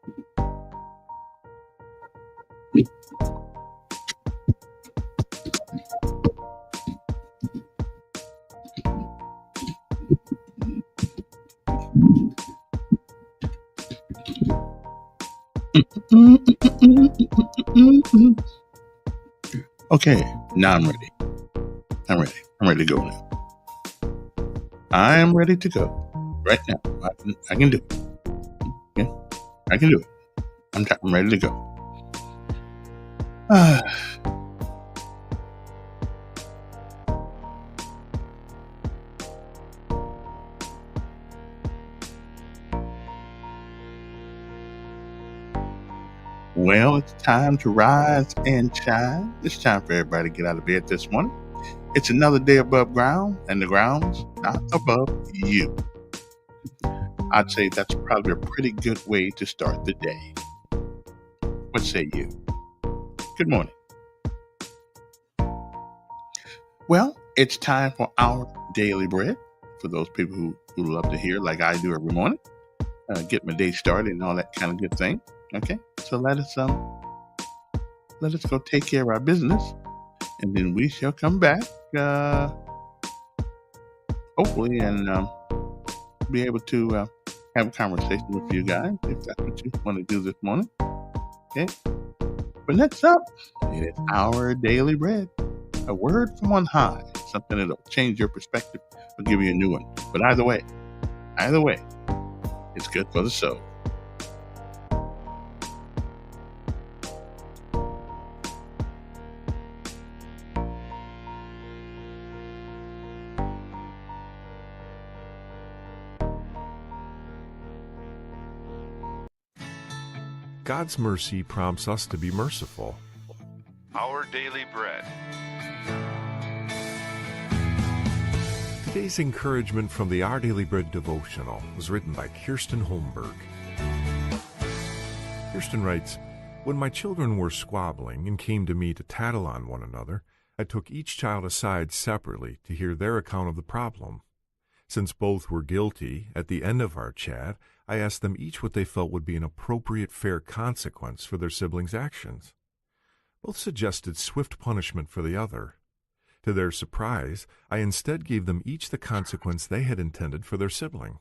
Okay, now I'm ready. I'm ready to go now. I am ready to go right now. I can do it. Yeah, I can do it. I'm ready to go. Well, it's time to rise and shine. It's time for everybody to get out of bed this morning. It's another day above ground, and the ground's not above you. I'd say that's probably a pretty good way to start the day. What say you? Good morning. Well, it's time for our daily bread. For those people who love to hear, like I do every morning, get my day started and all that kind of good thing. Okay, so let us go take care of our business, and then we shall come back, hopefully, and be able to have a conversation with you guys if that's what you want to do this morning. Okay, but next up, it is our daily bread. A word from on high, something that'll change your perspective or give you a new one. But either way, it's good for the soul. God's mercy prompts us to be merciful. Our daily bread. Today's encouragement from the Our Daily Bread devotional was written by Kirsten Holmberg. Kirsten writes, "When my children were squabbling and came to me to tattle on one another, I took each child aside separately to hear their account of the problem. Since both were guilty, at the end of our chat, I asked them each what they felt would be an appropriate, fair consequence for their siblings' actions. Both suggested swift punishment for the other. To their surprise, I instead gave them each the consequence they had intended for their sibling.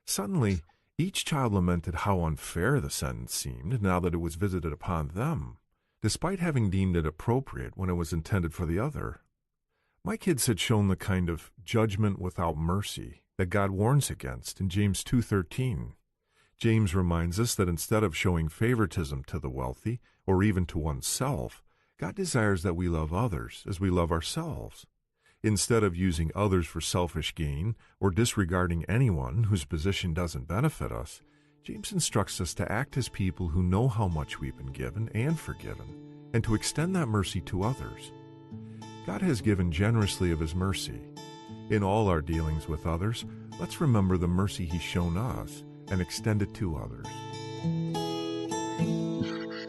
Suddenly, each child lamented how unfair the sentence seemed now that it was visited upon them, despite having deemed it appropriate when it was intended for the other. My kids had shown the kind of judgment without mercy that God warns against in James 2:13. James reminds us that instead of showing favoritism to the wealthy, or even to oneself, God desires that we love others as we love ourselves. Instead of using others for selfish gain or disregarding anyone whose position doesn't benefit us, James instructs us to act as people who know how much we've been given and forgiven, and to extend that mercy to others. God has given generously of His mercy. In all our dealings with others, let's remember the mercy He's shown us and extend it to others."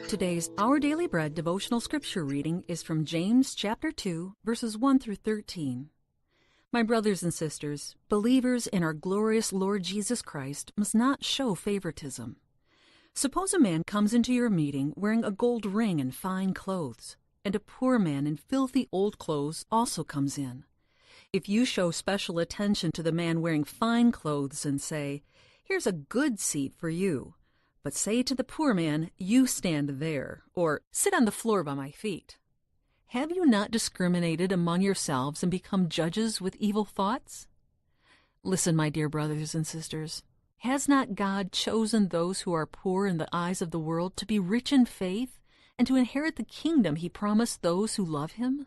Today's Our Daily Bread devotional scripture reading is from James chapter 2, verses 1 through 13. My brothers and sisters, believers in our glorious Lord Jesus Christ must not show favoritism. Suppose a man comes into your meeting wearing a gold ring and fine clothes, and a poor man in filthy old clothes also comes in. If you show special attention to the man wearing fine clothes and say, "Here's a good seat for you," but say to the poor man, "You stand there," or "Sit on the floor by my feet," have you not discriminated among yourselves and become judges with evil thoughts? Listen, my dear brothers and sisters, has not God chosen those who are poor in the eyes of the world to be rich in faith and to inherit the kingdom He promised those who love Him?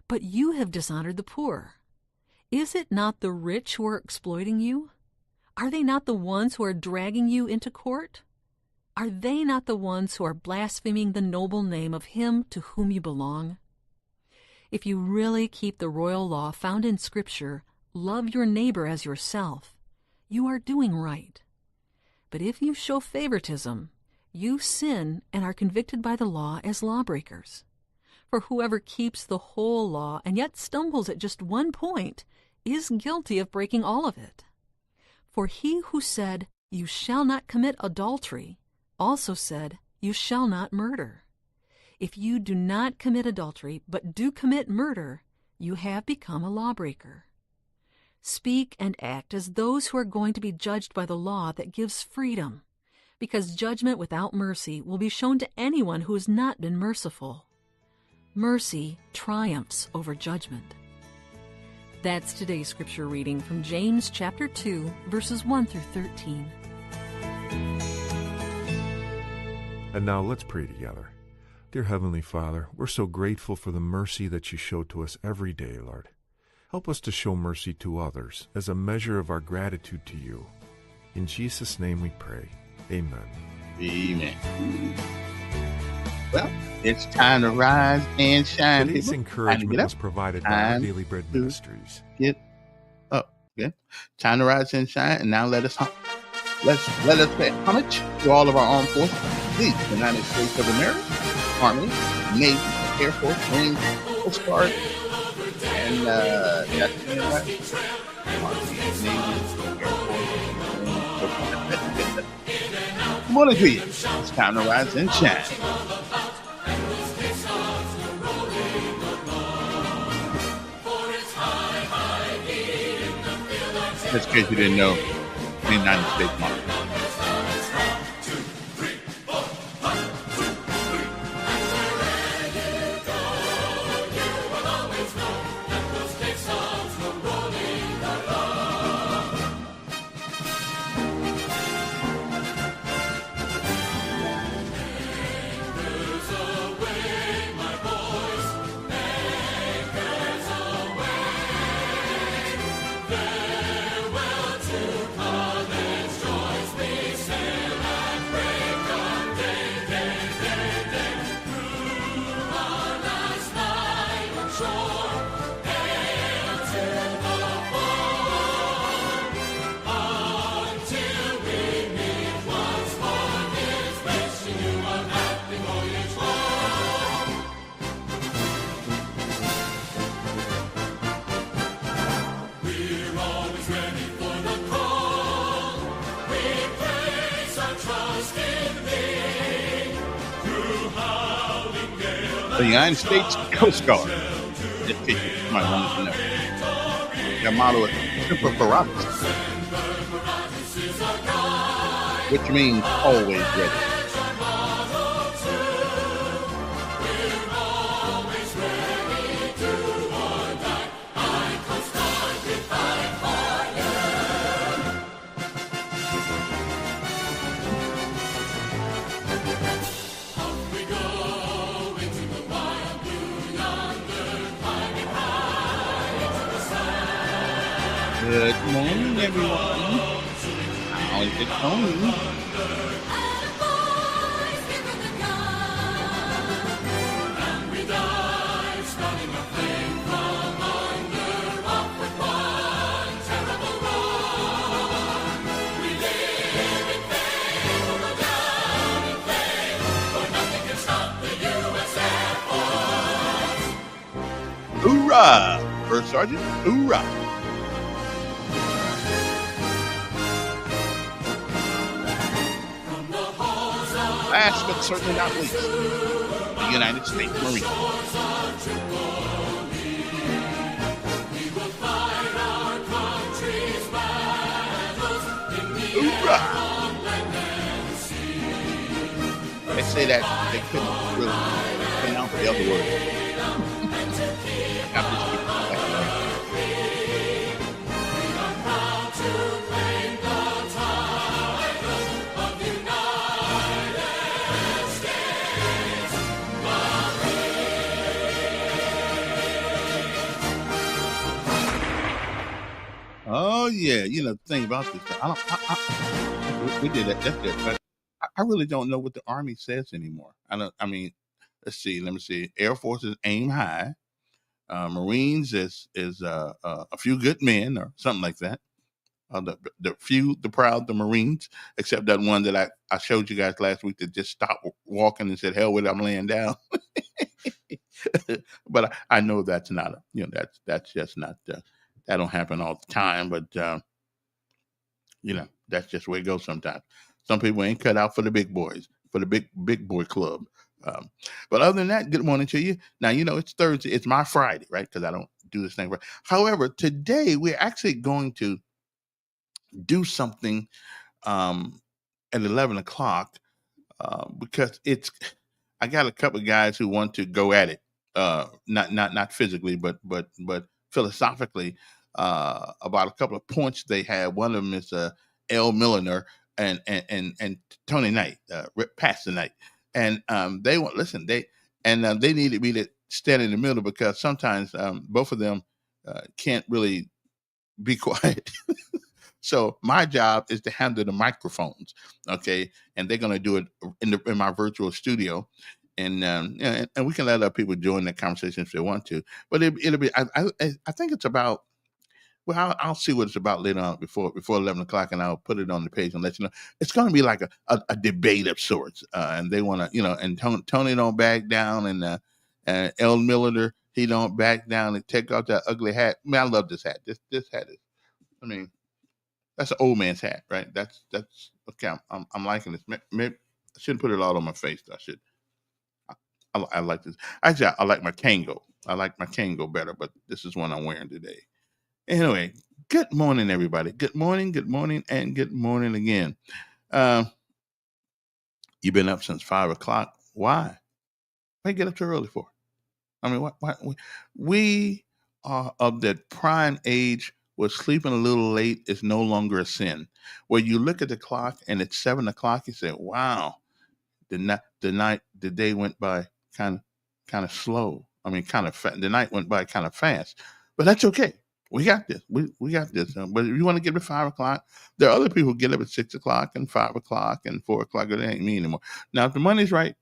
But you have dishonored the poor. Is it not the rich who are exploiting you? Are they not the ones who are dragging you into court? Are they not the ones who are blaspheming the noble name of Him to whom you belong? If you really keep the royal law found in Scripture, love your neighbor as yourself, you are doing right. But if you show favoritism, you sin and are convicted by the law as lawbreakers. For whoever keeps the whole law and yet stumbles at just one point is guilty of breaking all of it. For He who said, "You shall not commit adultery," also said, "You shall not murder." If you do not commit adultery, but do commit murder, you have become a lawbreaker. Speak and act as those who are going to be judged by the law that gives freedom, because judgment without mercy will be shown to anyone who has not been merciful. Mercy triumphs over judgment. That's today's scripture reading from James chapter 2, verses 1 through 13. And now let's pray together. Dear Heavenly Father, we're so grateful for the mercy that you show to us every day, Lord. Help us to show mercy to others as a measure of our gratitude to you. In Jesus' name we pray. Amen. Amen. Well, it's time to rise and shine. Today's people. encouragement was provided by Our Daily Bread Ministries. Get up. Yeah. Time to rise and shine. And now let us pay homage to all of our armed forces. The United States of America, Army, Navy, Air Force, Marine, Coast Guard, and that's it, right? Army, Navy, Air Force, Marine, Coast Guard. Good morning to you. It's time to rise and shine. Just in case you didn't know, the United States Marine. The United States Coast Guard. Just in case you might want to know. Their motto is Semper Paratus, which means always ready. Good morning, everyone. How is it going? Hoorah! First Sergeant, hoorah! Last but certainly not least, the United States Marine. Hoorah! They say that they couldn't really pronounce the other word. I'm just kidding. Oh yeah, the thing about this, we did that. That's good, but I really don't know what the Army says anymore. I mean, let's see. Let me see. Air Force is aim high. Marines is a few good men or something like that. The few, the proud, the Marines, except that one that I showed you guys last week that just stopped walking and said, "Hell with it, I'm laying down." But I know that's not that's just not. That don't happen all the time, but that's just where it goes sometimes. Some people ain't cut out for the big boys, for the big boy club. Um, but other than that, good morning to you. Now, it's Thursday. It's my Friday, right? Because I don't do this thing. However, today we're actually going to do something at 11 o'clock because I got a couple of guys who want to go at it, not physically, but philosophically, about a couple of points they had. One of them is L. Milliner and Tony Knight, Pastor Knight, and they want listen. They needed me to stand in the middle because sometimes both of them can't really be quiet. So my job is to handle the microphones, okay? And they're gonna do it in my virtual studio, and we can let other people join the conversation if they want to. But it'll be I think it's about. Well, I'll see what it's about later on before 11 o'clock, and I'll put it on the page and let you know. It's going to be like a debate of sorts, and they want to, and Tony don't back down, and El Milliner, he don't back down and take off that ugly hat. I mean, I love this hat. This hat is, I mean, that's an old man's hat, right? That's okay. I'm liking this. Maybe I shouldn't put it all on my face. I should. I like this. Actually, I like my Kango. I like my Kango better, but this is one I'm wearing today. Anyway, good morning, everybody. Good morning, and good morning again. You've been up since 5 o'clock. Why? Why you get up too early for? I mean, why we are of that prime age where sleeping a little late is no longer a sin. Where you look at the clock and it's 7 o'clock, you say, "Wow, the day went by kind of slow. I mean, the night went by kind of fast, but that's okay. We got this. We got this. But if you want to get up at 5 o'clock, there are other people who get up at 6 o'clock and 5 o'clock and 4 o'clock. It ain't me anymore. Now, if the money's right,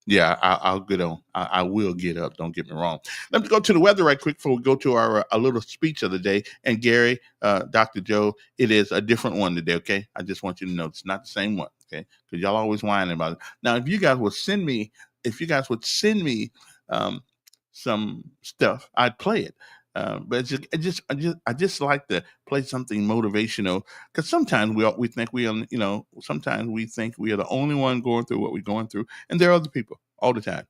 yeah, I'll get on. I will get up. Don't get me wrong. Let me go to the weather right quick before we go to our a little speech of the day. And Gary, Dr. Joe, it is a different one today, okay? I just want you to know it's not the same one, okay? Because y'all always whining about it. Now, if you guys would send me some stuff, I'd play it. But I just like to play something motivational because sometimes we think sometimes we think we are the only one going through what we're going through, and there are other people all the time.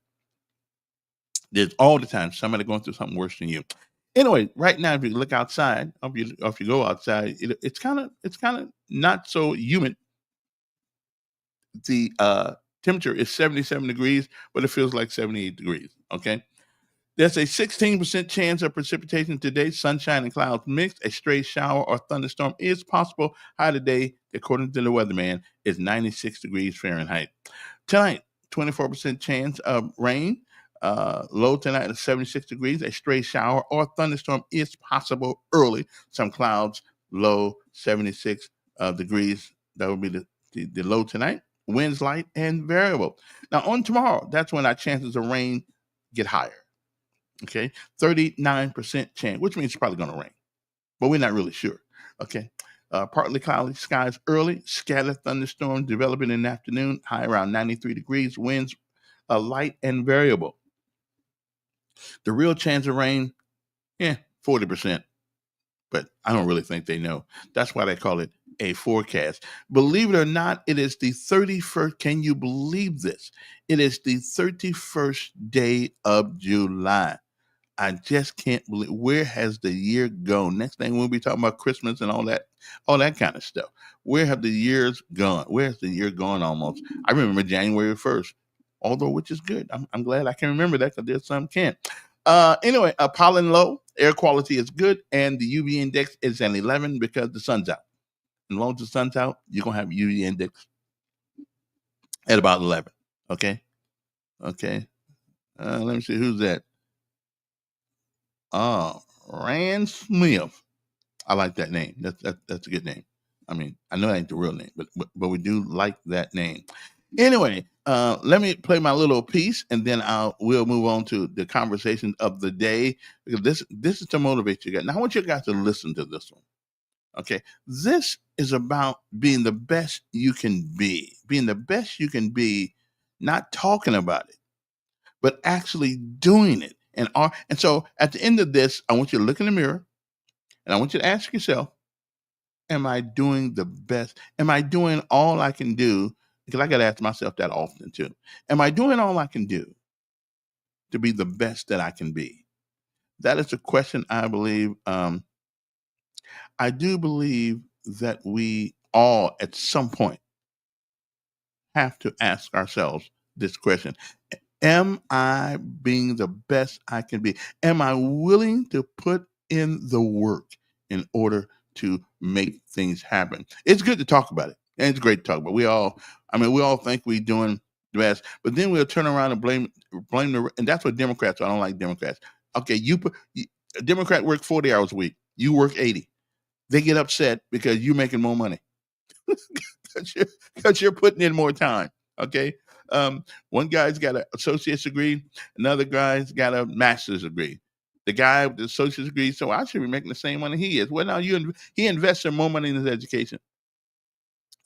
There's all the time somebody going through something worse than you. Anyway, right now, if you look outside, if you go outside, it's kind of not so humid. The temperature is 77 degrees, but it feels like 78 degrees. Okay. There's a 16% chance of precipitation today. Sunshine and clouds mixed. A stray shower or thunderstorm is possible. High today, according to the weatherman, is 96 degrees Fahrenheit. Tonight, 24% chance of rain. Low tonight is 76 degrees. A stray shower or thunderstorm is possible early. Some clouds, low 76 degrees. That will be the low tonight. Winds light and variable. Now, on tomorrow, that's when our chances of rain get higher. Okay, 39% chance, which means it's probably going to rain, but we're not really sure. Okay, partly cloudy skies early, scattered thunderstorms developing in the afternoon, high around 93 degrees, winds light and variable. The real chance of rain, 40%, but I don't really think they know. That's why they call it a forecast. Believe it or not, it is the 31st. Can you believe this? It is the 31st day of July. I just can't believe, where has the year gone? Next thing we'll be talking about Christmas and all that kind of stuff. Where have the years gone? Where's the year gone almost? I remember January 1st, although which is good. I'm glad I can remember that because there's some can't. Anyway, pollen low, air quality is good, and the UV index is an 11 because the sun's out. As long as the sun's out, you're going to have UV index at about 11. Okay? Okay. Let me see, who's that? Rand Smith. I like that name. That's a good name. I mean, I know that ain't the real name, but we do like that name. Anyway, let me play my little piece, and then we'll move on to the conversation of the day, because this is to motivate you guys. Now, I want you guys to listen to this one. Okay, this is about being the best you can be, not talking about it, but actually doing it. And so at the end of this, I want you to look in the mirror and I want you to ask yourself, am I doing the best? Am I doing all I can do? Because I got to ask myself that often too. Am I doing all I can do to be the best that I can be? That is a question I believe. I do believe that we all at some point have to ask ourselves this question. Am I being the best I can be? Am I willing to put in the work in order to make things happen? It's good to talk about it. And it's great to talk about. We all think we're doing the best, but then we'll turn around and blame and that's what Democrats are. I don't like Democrats. Okay, a Democrat works 40 hours a week. You work 80. They get upset because you're making more money. Because you're putting in more time. Okay. One guy's got an associate's degree, another guy's got a master's degree. The guy with the associate's degree, so I should be making the same money he is. Well, now he invests more money in his education.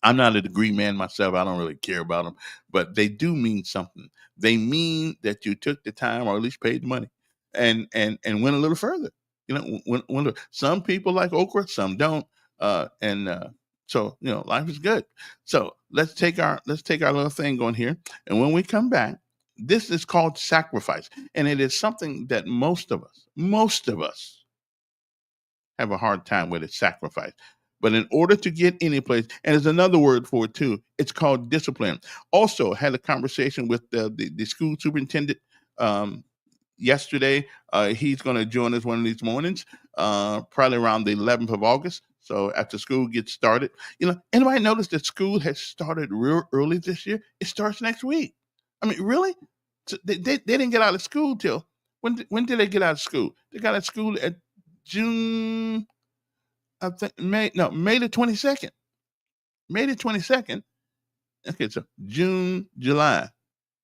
I'm not a degree man myself. I don't really care about them, but they do mean something. They mean that you took the time, or at least paid the money, and went a little further. Some people like okra, some don't, so life is good. So let's take our little thing going here, and when we come back, this is called sacrifice, and it is something that most of us have a hard time with. It sacrifice. But in order to get any place, and there's another word for it too, it's called discipline. Also had a conversation with the school superintendent yesterday. He's going to join us one of these mornings, probably around the 11th of August. So after school gets started, anybody notice that school has started real early this year? It starts next week. I mean, really? So they didn't get out of school till when did they get out of school? They got out of school at June. I think May the 22nd. May the 22nd. Okay, so June, July.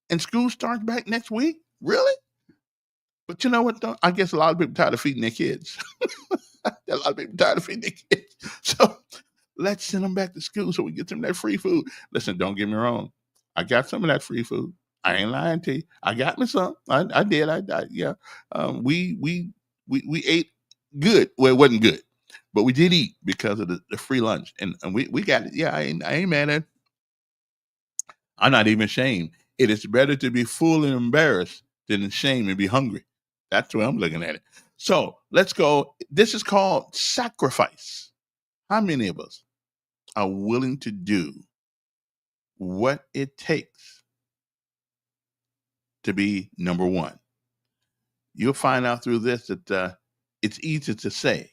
And school starts back next week? Really? But you know what, though? I guess a lot of people tired of feeding their kids. A lot of people tired of feeding their kids. So let's send them back to school so we get them that free food. Listen, don't get me wrong. I got some of that free food. I ain't lying to you. I got me some. I did. Yeah. We ate good. Well, it wasn't good. But we did eat because of the free lunch, and we got it. Yeah, I ain't mad at it. I'm not even ashamed. It is better to be full and embarrassed than ashamed and be hungry. That's the way I'm looking at it. So let's go. This is called sacrifice. How many of us are willing to do what it takes to be number one? You'll find out through this that it's easier to say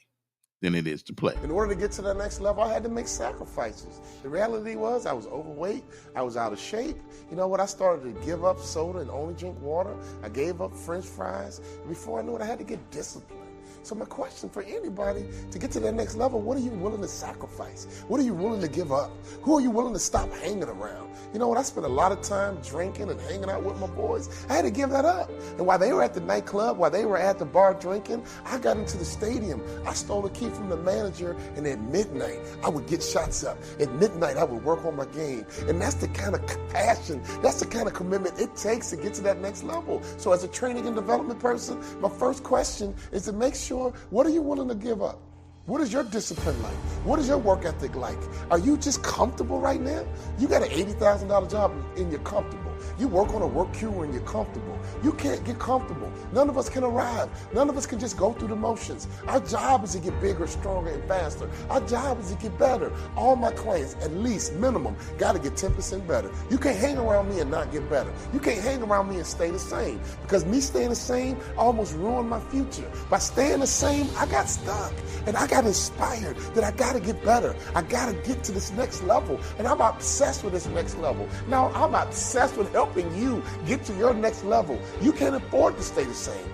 than it is to play. In order to get to the next level, I had to make sacrifices. The reality was I was overweight. I was out of shape. You know what? I started to give up soda and only drink water. I gave up French fries. Before I knew it, I had to get disciplined. So my question for anybody, to get to that next level, what are you willing to sacrifice? What are you willing to give up? Who are you willing to stop hanging around? You know what? I spent a lot of time drinking and hanging out with my boys. I had to give that up. And while they were at the nightclub, while they were at the bar drinking, I got into the stadium. I stole a key from the manager, and at midnight, I would get shots up. At midnight, I would work on my game. And that's the kind of passion, that's the kind of commitment it takes to get to that next level. So as a training and development person, my first question is to make sure, what are you willing to give up? What is your discipline like? What is your work ethic like? Are you just comfortable right now? You got an $80,000 job and you're comfortable. You work on a work queue and you're comfortable. You can't get comfortable. None of us can arrive. None of us can just go through the motions. Our job is to get bigger, stronger, and faster. Our job is to get better. All my clients, at least minimum, got to get 10% better. You can't hang around me and not get better. You can't hang around me and stay the same. Because me staying the same almost ruined my future. By staying the same, I got stuck. And I got inspired that I got to get better. I got to get to this next level. And I'm obsessed with this next level. Now, I'm obsessed with helping you get to your next level. You can't afford to stay the same.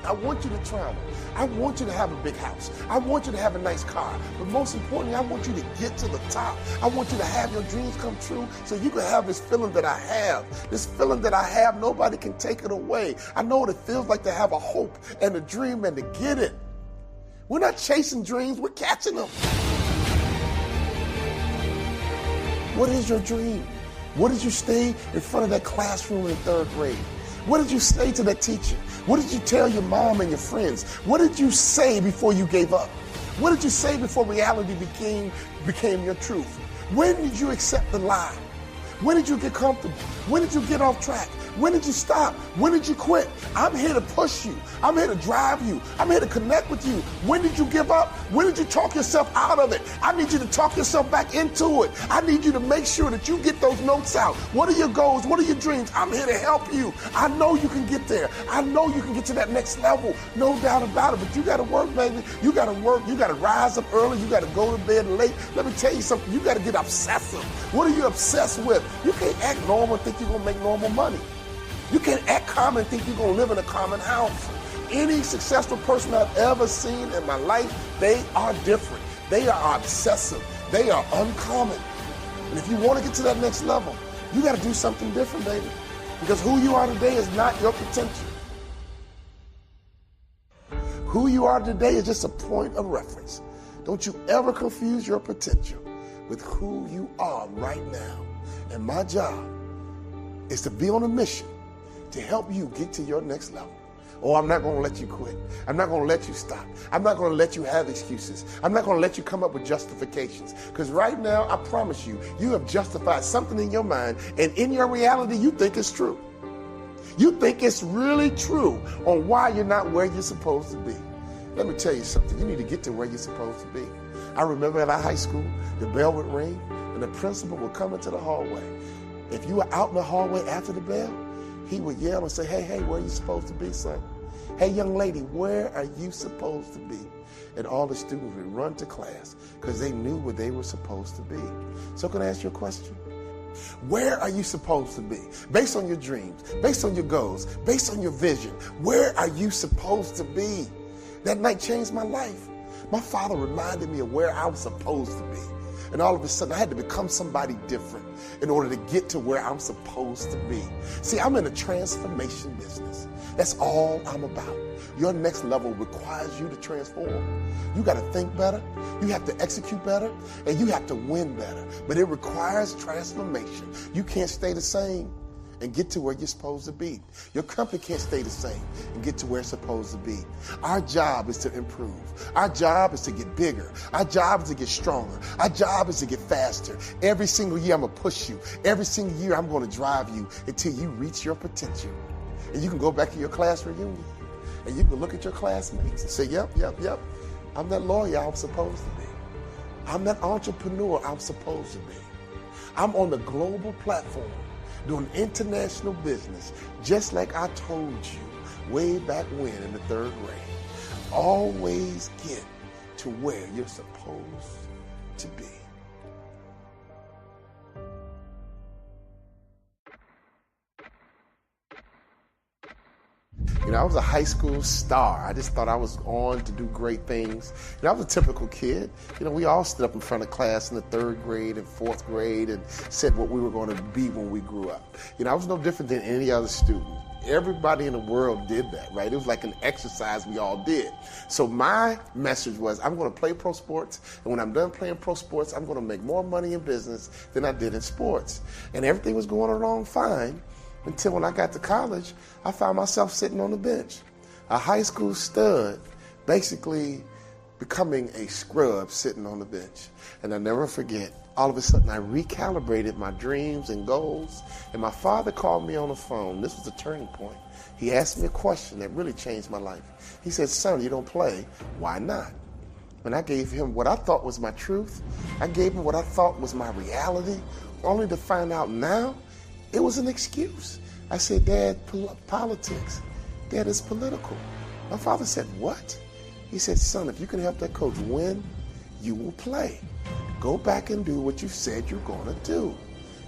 I want you to travel. I want you to have a big house. I want you to have a nice car. But most importantly, I want you to get to the top. I want you to have your dreams come true so you can have this feeling that I have. This feeling that I have, nobody can take it away. I know what it feels like to have a hope and a dream and to get it. We're not chasing dreams, we're catching them. What is your dream? What did you stay in front of that classroom in third grade? What did you say to that teacher? What did you tell your mom and your friends? What did you say before you gave up? What did you say before reality became your truth? When did you accept the lie? When did you get comfortable? When did you get off track? When did you stop? When did you quit? I'm here to push you. I'm here to drive you. I'm here to connect with you. When did you give up? When did you talk yourself out of it? I need you to talk yourself back into it. I need you to make sure that you get those notes out. What are your goals? What are your dreams? I'm here to help you. I know you can get there. I know you can get to that next level. No doubt about it. But you got to work, baby. You got to work. You got to rise up early. You got to go to bed late. Let me tell you something. You got to get obsessive. What are you obsessed with? You can't act normal and think you're going to make normal money. You can't act common and think you're going to live in a common house. Any successful person I've ever seen in my life, they are different. They are obsessive. They are uncommon. And if you want to get to that next level, you got to do something different, baby. Because who you are today is not your potential. Who you are today is just a point of reference. Don't you ever confuse your potential with who you are right now. And my job is to be on a mission to help you get to your next level. Oh, I'm not going to let you quit. I'm not going to let you stop. I'm not going to let you have excuses. I'm not going to let you come up with justifications. Because right now, I promise you, you have justified something in your mind, and in your reality, you think it's true. You think it's really true on why you're not where you're supposed to be. Let me tell you something. You need to get to where you're supposed to be. I remember at our high school, the bell would ring, and the principal would come into the hallway. If you were out in the hallway after the bell, he would yell and say, hey, where are you supposed to be, son? Hey, young lady, where are you supposed to be? And all the students would run to class because they knew where they were supposed to be. So can I ask you a question? Where are you supposed to be? Based on your dreams, based on your goals, based on your vision, where are you supposed to be? That night changed my life. My father reminded me of where I was supposed to be. And all of a sudden, I had to become somebody different in order to get to where I'm supposed to be. See, I'm in a transformation business. That's all I'm about. Your next level requires you to transform. You got to think better, you have to execute better, and you have to win better. But it requires transformation. You can't stay the same and get to where you're supposed to be. Your company can't stay the same and get to where it's supposed to be. Our job is to improve. Our job is to get bigger. Our job is to get stronger. Our job is to get faster. Every single year I'm going to push you. Every single year I'm going to drive you until you reach your potential. And you can go back to your class reunion and you can look at your classmates and say, yep, I'm that lawyer I'm supposed to be. I'm that entrepreneur I'm supposed to be. I'm on the global platform doing international business, just like I told you way back when in the 3rd grade. Always get to where you're supposed to be. You know, I was a high school star. I just thought I was on to do great things. You know, I was a typical kid. You know, we all stood up in front of class in the 3rd grade and 4th grade and said what we were going to be when we grew up. You know, I was no different than any other student. Everybody in the world did that, right? It was like an exercise we all did. So my message was, I'm going to play pro sports, and when I'm done playing pro sports, I'm going to make more money in business than I did in sports. And everything was going along fine. Until when I got to college, I found myself sitting on the bench. A high school stud basically becoming a scrub sitting on the bench. And I'll never forget, all of a sudden I recalibrated my dreams and goals. And my father called me on the phone. This was a turning point. He asked me a question that really changed my life. He said, son, you don't play. Why not? And I gave him what I thought was my truth. I gave him what I thought was my reality, only to find out now it was an excuse. I said, Dad, politics. Dad, it's political. My father said, what? He said, son, if you can help that coach win, you will play. Go back and do what you said you're going to do.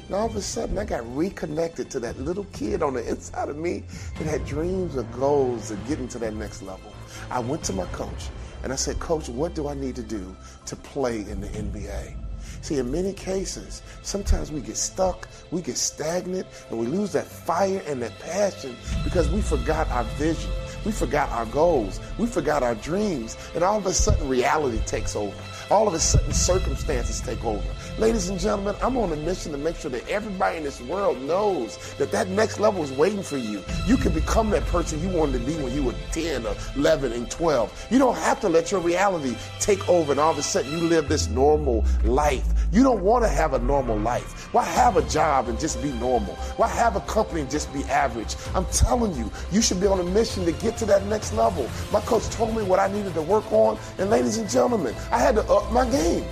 And all of a sudden, I got reconnected to that little kid on the inside of me that had dreams and goals of getting to that next level. I went to my coach, and I said, Coach, what do I need to do to play in the NBA? See, in many cases, sometimes we get stuck, we get stagnant, and we lose that fire and that passion because we forgot our vision. We forgot our goals. We forgot our dreams. And all of a sudden, reality takes over. All of a sudden, circumstances take over. Ladies and gentlemen, I'm on a mission to make sure that everybody in this world knows that that next level is waiting for you. You can become that person you wanted to be when you were 10 or 11 and 12. You don't have to let your reality take over and all of a sudden you live this normal life. You don't want to have a normal life. Why have a job and just be normal? Why have a company and just be average? I'm telling you, you should be on a mission to get to that next level. My coach told me what I needed to work on, and ladies and gentlemen, I had to up my game.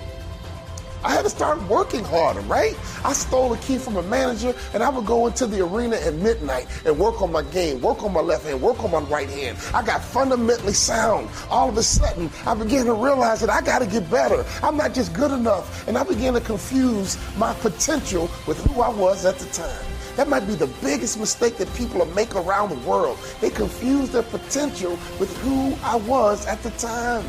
I had to start working harder, right? I stole a key from a manager and I would go into the arena at midnight and work on my game, work on my left hand, work on my right hand. I got fundamentally sound. All of a sudden, I began to realize that I got to get better. I'm not just good enough. And I began to confuse my potential with who I was at the time. That might be the biggest mistake that people make around the world. They confuse their potential with who I was at the time.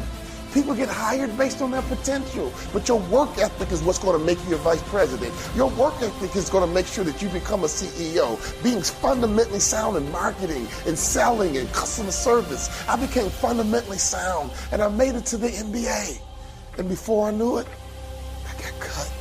People get hired based on their potential, but your work ethic is what's going to make you a vice president. Your work ethic is going to make sure that you become a CEO. Being fundamentally sound in marketing and selling and customer service, I became fundamentally sound and I made it to the NBA. And before I knew it, I got cut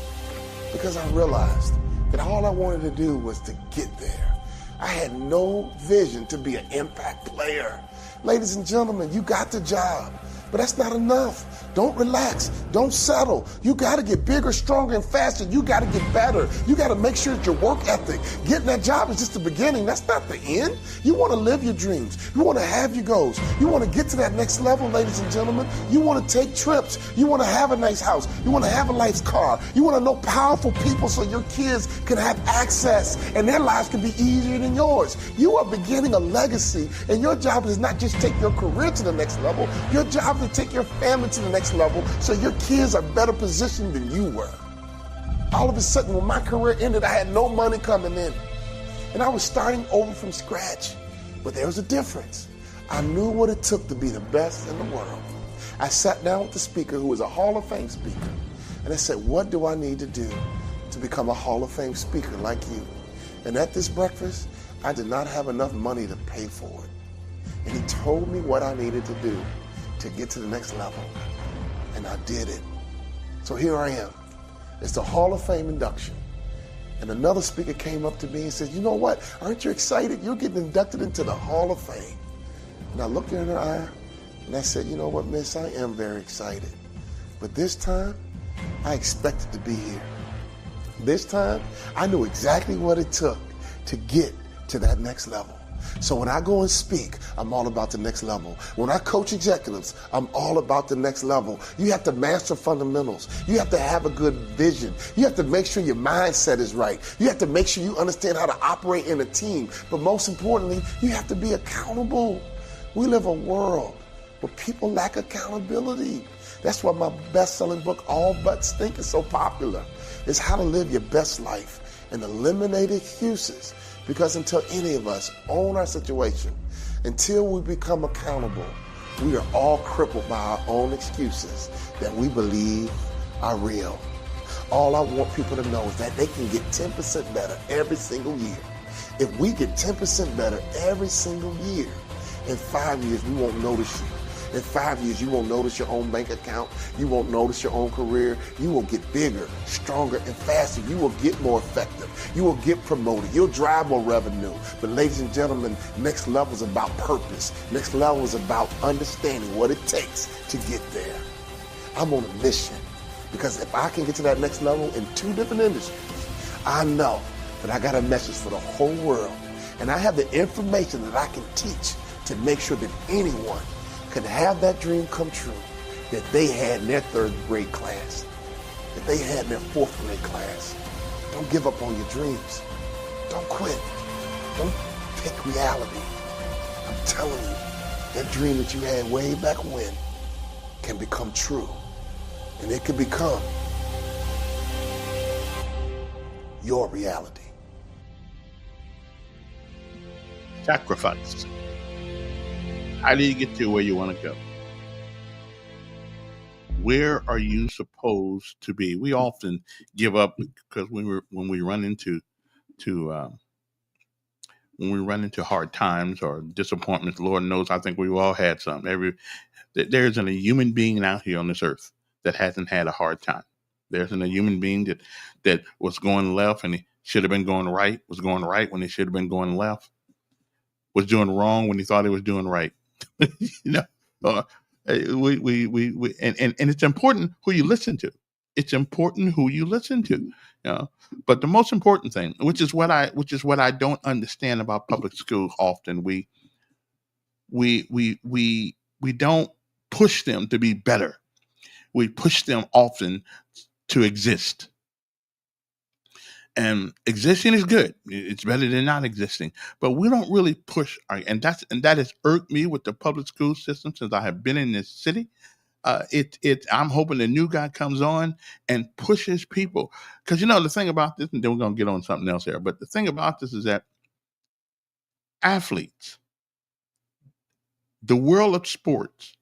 because I realized that all I wanted to do was to get there. I had no vision to be an impact player. Ladies and gentlemen, you got the job. But that's not enough. Don't relax. Don't settle. You got to get bigger, stronger, and faster. You got to get better. You got to make sure that your work ethic, getting that job is just the beginning. That's not the end. You want to live your dreams. You want to have your goals. You want to get to that next level, ladies and gentlemen. You want to take trips. You want to have a nice house. You want to have a nice car. You want to know powerful people so your kids can have access and their lives can be easier than yours. You are beginning a legacy, and your job is not just take your career to the next level. Your job is to take your family to the next level so your kids are better positioned than you were. All of a sudden, when my career ended, I had no money coming in. And I was starting over from scratch. But there was a difference. I knew what it took to be the best in the world. I sat down with the speaker, who was a Hall of Fame speaker, and I said, what do I need to do to become a Hall of Fame speaker like you? And at this breakfast, I did not have enough money to pay for it. And he told me what I needed to do to get to the next level. And I did it. So here I am. It's the Hall of Fame induction. And another speaker came up to me and said, you know what? Aren't you excited? You're getting inducted into the Hall of Fame. And I looked her in her eye and I said, you know what, miss, I am very excited. But this time, I expected to be here. This time, I knew exactly what it took to get to that next level. So when I go and speak, I'm all about the next level. When I coach executives, I'm all about the next level. You have to master fundamentals. You have to have a good vision. You have to make sure your mindset is right. You have to make sure you understand how to operate in a team. But most importantly, you have to be accountable. We live a world where people lack accountability. That's why my best-selling book, All But Stink, is so popular. It's how to live your best life and eliminate excuses. Because until any of us own our situation, until we become accountable, we are all crippled by our own excuses that we believe are real. All I want people to know is that they can get 10% better every single year. If we get 10% better every single year, in 5 years, we won't notice you. In 5 years, you won't notice your own bank account. You won't notice your own career. You will get bigger, stronger, and faster. You will get more effective. You will get promoted. You'll drive more revenue. But ladies and gentlemen, next level is about purpose. Next level is about understanding what it takes to get there. I'm on a mission because if I can get to that next level in 2 different industries, I know that I got a message for the whole world. And I have the information that I can teach to make sure that anyone can have that dream come true that they had in their 3rd grade class, that they had in their 4th grade class. Don't give up on your dreams. Don't quit. Don't pick reality. I'm telling you, that dream that you had way back when can become true. And it can become your reality. Sacrifice. How do you get to where you want to go? Where are you supposed to be? We often give up because when we run into hard times or disappointments, Lord knows, I think we've all had some. There isn't a human being out here on this earth that hasn't had a hard time. There isn't a human being that was going left and he should have been going right, was going right when he should have been going left, was doing wrong when he thought he was doing right. you know, uh, and it's important who you listen to. It's important who you listen to. You know? But the most important thing, which is what I don't understand about public schools often, we don't push them to be better. We push them often to exist. And existing is good. It's better than not existing. But we don't really push and that has irked me with the public school system since I have been in this city. I'm hoping the new guy comes on and pushes people. Because the thing about this, and then we're gonna get on something else here, but the thing about this is that athletes, the world of sports,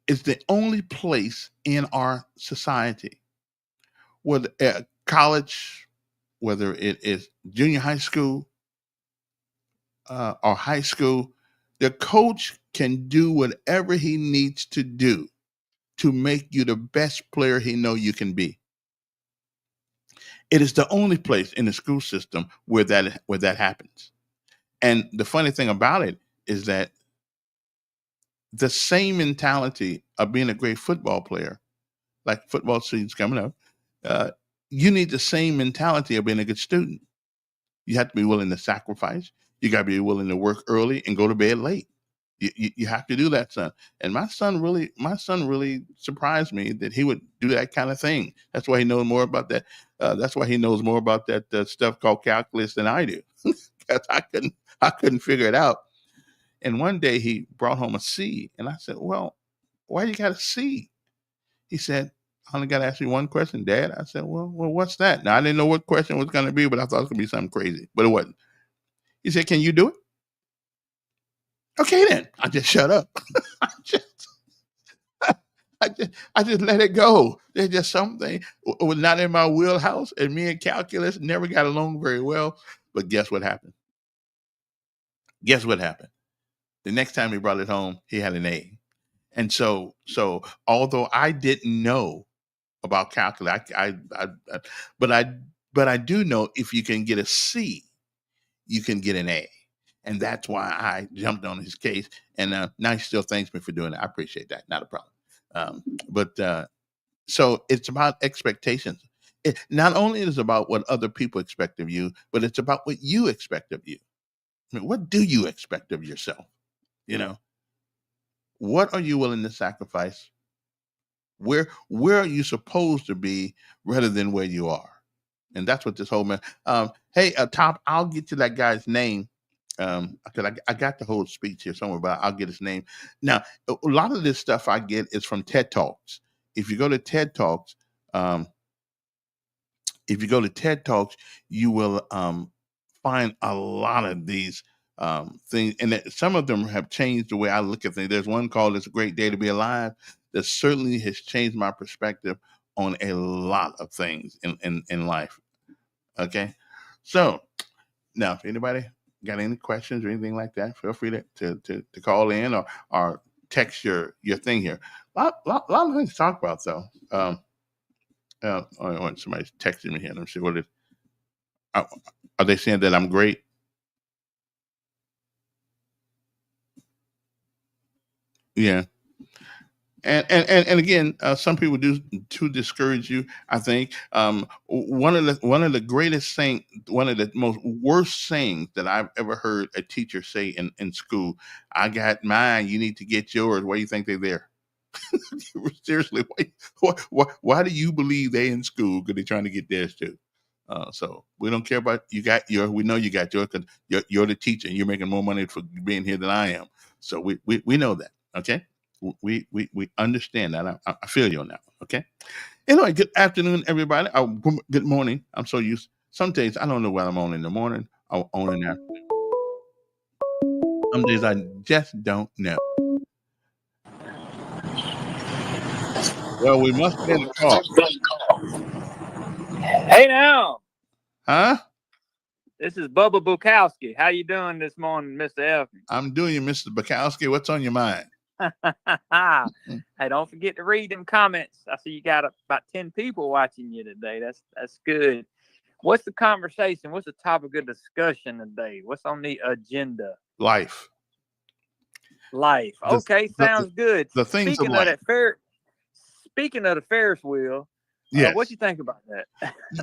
is the only place in our society where college, whether it is junior high school or high school, the coach can do whatever he needs to do to make you the best player he know you can be. It is the only place in the school system where that happens. And the funny thing about it is that the same mentality of being a great football player, like football season's coming up, you need the same mentality of being a good student. You have to be willing to sacrifice. You got to be willing to work early and go to bed late. You have to do that, son. And my son really surprised me that he would do that kind of thing. That's why he knows more about that. That's why he knows more about that stuff called calculus than I do. Because I couldn't figure it out. And one day he brought home a C, and I said, "Well, why you got a C?" He said, "I only got to ask you one question, Dad." I said, "Well, what's that?" Now I didn't know what question was going to be, but I thought it was going to be something crazy, but it wasn't. He said, "Can you do it?" Okay, then. I just shut up. I just let it go. There's just something was not in my wheelhouse, and me and calculus never got along very well. But guess what happened? Guess what happened? The next time he brought it home, he had an A. And so although I didn't know about calculus, but I do know if you can get a C, you can get an A. And that's why I jumped on his case. And now he still thanks me for doing it. I appreciate that. Not a problem. So it's about expectations. Not only is it about what other people expect of you, but it's about what you expect of you. I mean, what do you expect of yourself? What are you willing to sacrifice? Where are you supposed to be rather than where you are? And that's what this whole man. Hey, Top, I'll get to that guy's name. Because I got the whole speech here somewhere, but I'll get his name. Now, a lot of this stuff I get is from TED Talks. If you go to TED Talks, you will find a lot of these things, and some of them have changed the way I look at things. There's one called "It's a Great Day to Be Alive" that certainly has changed my perspective on a lot of things in life. Okay, so now if anybody got any questions or anything like that, feel free to call in or text your thing here. A lot of things to talk about though. Somebody's texting me here. Let me see what it is. Are they saying that I'm great? Yeah. And again, some people do to discourage you. I think one of the greatest saying, one of the most worst sayings that I've ever heard a teacher say in school. I got mine. You need to get yours. Why do you think they're there? Seriously, why do you believe they in school? Because they're trying to get theirs too. So we don't care about you got your. We know you got yours because you're the teacher and you're making more money for being here than I am. So we know that. Okay. We understand that. I feel you on that one. Okay. Anyway, good afternoon, everybody. Good morning. I'm so used. Some days I don't know what I'm on in the morning or on in the afternoon. Some days I just don't know. Well, we must get a call. Hey now. Huh? This is Bubba Bukowski. How you doing this morning, Mr. Elton? I'm doing you, Mr. Bukowski. What's on your mind? Hey, don't forget to read them comments. I see you got about 10 people watching you today. That's good. What's the conversation? What's the topic of discussion today? What's on the agenda? Life. Life. The- Okay, the- sounds good. the things of Speaking life. Speaking of the Ferris wheel, Yes. what you think about that?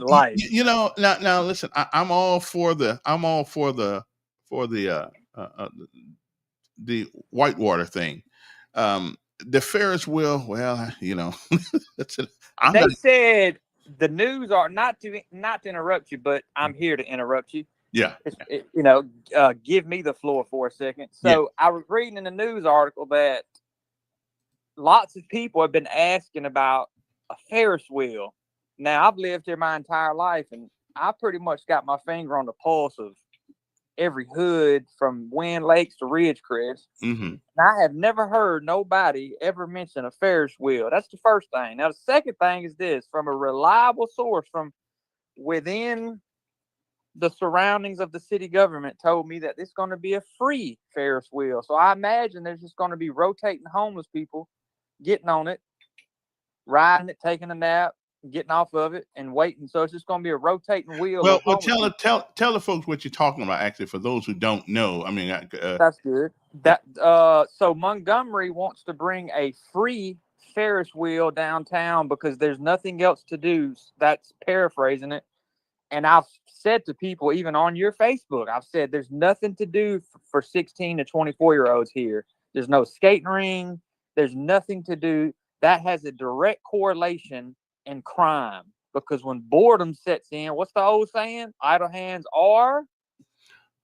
Life. Now listen, I'm all for the the whitewater thing. The Ferris wheel, well, that's it. They said the news are not to interrupt you, but I'm here to interrupt you. Yeah. Give me the floor for a second. So I was reading in the news article that lots of people have been asking about a Ferris wheel. Now, I've lived here my entire life, and I pretty much got my finger on the pulse of every hood from Wind Lakes to Ridgecrest. Mm-hmm. And I have never heard nobody ever mention a Ferris wheel. That's the first thing. Now, the second thing is this: from a reliable source from within the surroundings of the city government told me that it's going to be a free Ferris wheel. So I imagine there's just going to be rotating homeless people getting on it, riding it, taking a nap, getting off of it, and waiting. So it's just going to be a rotating wheel. Well, tell the folks what you're talking about. Actually, for those who don't know, I mean, that's good. So Montgomery wants to bring a free Ferris wheel downtown because there's nothing else to do. That's paraphrasing it. And I've said to people, even on your Facebook, I've said there's nothing to do for 16 to 24-year-olds here. There's no skating ring. There's nothing to do. That has a direct correlation in crime, because when boredom sets in, what's the old saying? Idle hands are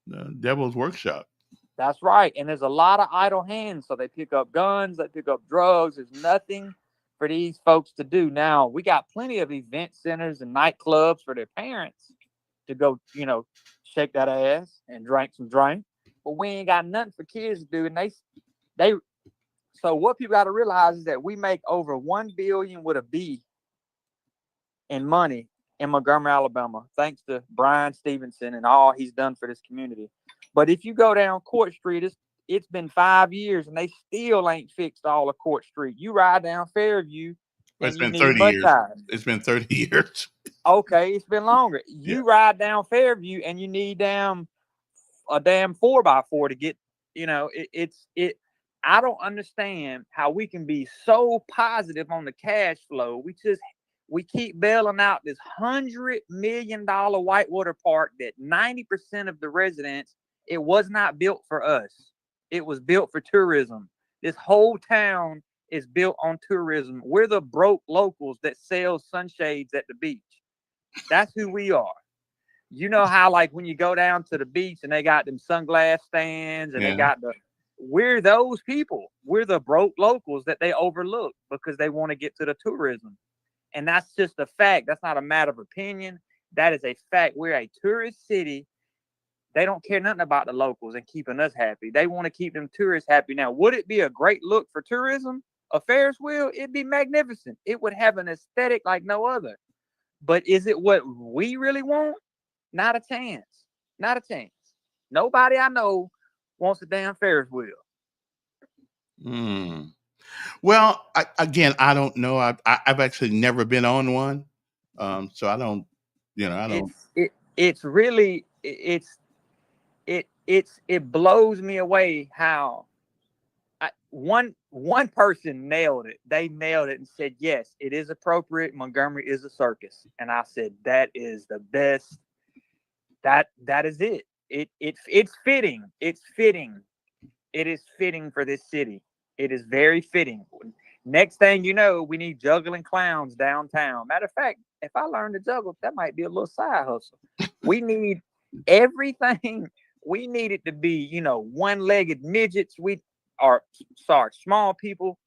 the devil's workshop. That's right. And there's a lot of idle hands. So they pick up guns, they pick up drugs. There's nothing for these folks to do. Now, we got plenty of event centers and nightclubs for their parents to go, shake that ass and drink some drink. But we ain't got nothing for kids to do. And so what people got to realize is that we make over $1 billion with a B in money in Montgomery, Alabama, thanks to Brian Stevenson and all he's done for this community. But if you go down Court Street, it's been 5 years and they still ain't fixed all of Court Street. You ride down Fairview. It's been 30 years. It's been 30 years. Okay, it's been longer. You ride down Fairview and you need a damn 4x4 to get, I don't understand how we can be so positive on the cash flow. We keep bailing out this $100 million whitewater park that 90% of the residents, it was not built for us. It was built for tourism. This whole town is built on tourism. We're the broke locals that sell sunshades at the beach. That's who we are. You know how, like, when you go down to the beach and they got them sunglass stands and they got we're those people. We're the broke locals that they overlook because they want to get to the tourism. And that's just a fact. That's not a matter of opinion. That is a fact. We're a tourist city. They don't care nothing about the locals and keeping us happy. They want to keep them tourists happy. Now, would it be a great look for tourism? A Ferris wheel? It'd be magnificent. It would have an aesthetic like no other. But is it what we really want? Not a chance. Not a chance. Nobody I know wants a damn Ferris wheel. Well, I don't know. I've actually never been on one, so I don't. I don't. It's really it blows me away how one person nailed it. They nailed it and said, yes, it is appropriate. Montgomery is a circus. And I said, that is the best. That is it. It's fitting. It's fitting. It is fitting for this city. It is very fitting. Next thing you know, we need juggling clowns downtown. Matter of fact, if I learn to juggle, that might be a little side hustle. We need everything. We need it to be, one-legged midgets. Small people.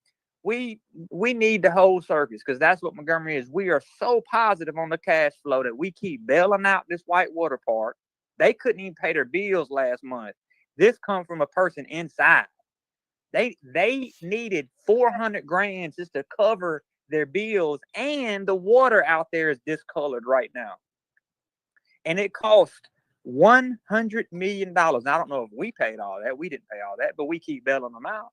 We need the whole circus, because that's what Montgomery is. We are so positive on the cash flow that we keep bailing out this whitewater park. They couldn't even pay their bills last month. This comes from a person inside. They needed $400,000 just to cover their bills, and the water out there is discolored right now. And it cost $100 million. Now, I don't know if we paid all that. We didn't pay all that, but we keep bailing them out.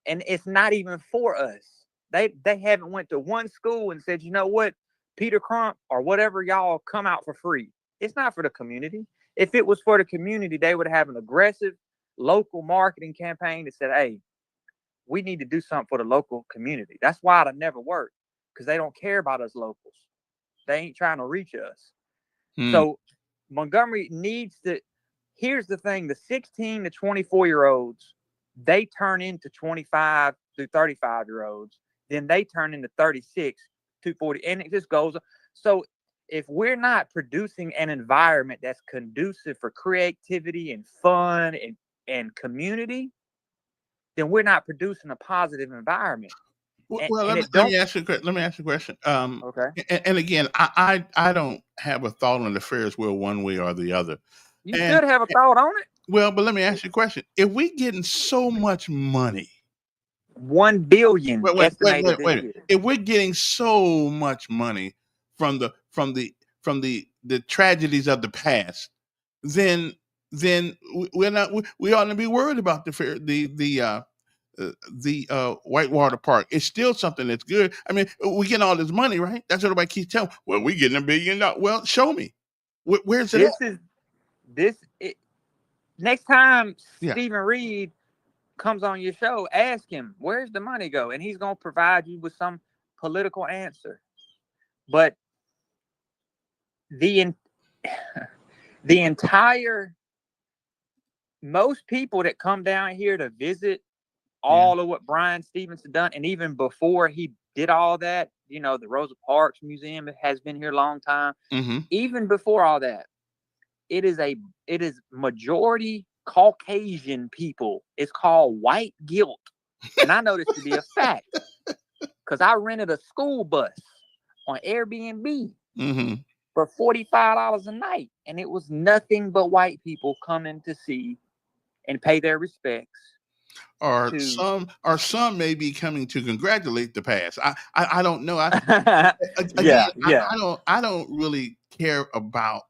and it's not even for us. They haven't went to one school and said, you know what, Peter Crump or whatever, y'all come out for free. It's not for the community. If it was for the community, they would have an aggressive local marketing campaign that said, hey, we need to do something for the local community. That's why it'll never work, because they don't care about us locals. They ain't trying to reach us. So Montgomery needs to, here's the thing, the 16 to 24-year-olds, they turn into 25 to 35-year-olds. Then they turn into 36 to 40, and it just goes. So if we're not producing an environment that's conducive for creativity and fun and community, then we're not producing a positive environment. Well, let me ask you a question. Okay. And again, I don't have a thought on the Ferris wheel one way or the other. You should have a thought on it. Well, but let me ask you a question. If we getting so much money, $1 billion wait. estimated. If we're getting so much money from the tragedies of the past, then we ought to be worried about the Whitewater Park. It's still something that's good. I mean, we getting all this money, right? That's what everybody keeps telling. Well, we getting $1 billion. Well, show me. Where's it? Next time Stephen Reed comes on your show, ask him, where's the money go? And he's going to provide you with some political answer. But the entire, most people that come down here to visit all of what Bryan Stevenson done, and even before he did all that, you know, the Rosa Parks Museum has been here a long time. Even before all that, it is majority Caucasian people. It's called white guilt. And I know this to be a fact, because I rented a school bus on Airbnb for $45 a night. And it was nothing but white people coming to see and pay their respects. Or some may be coming to congratulate the past. I don't know. I don't really care about.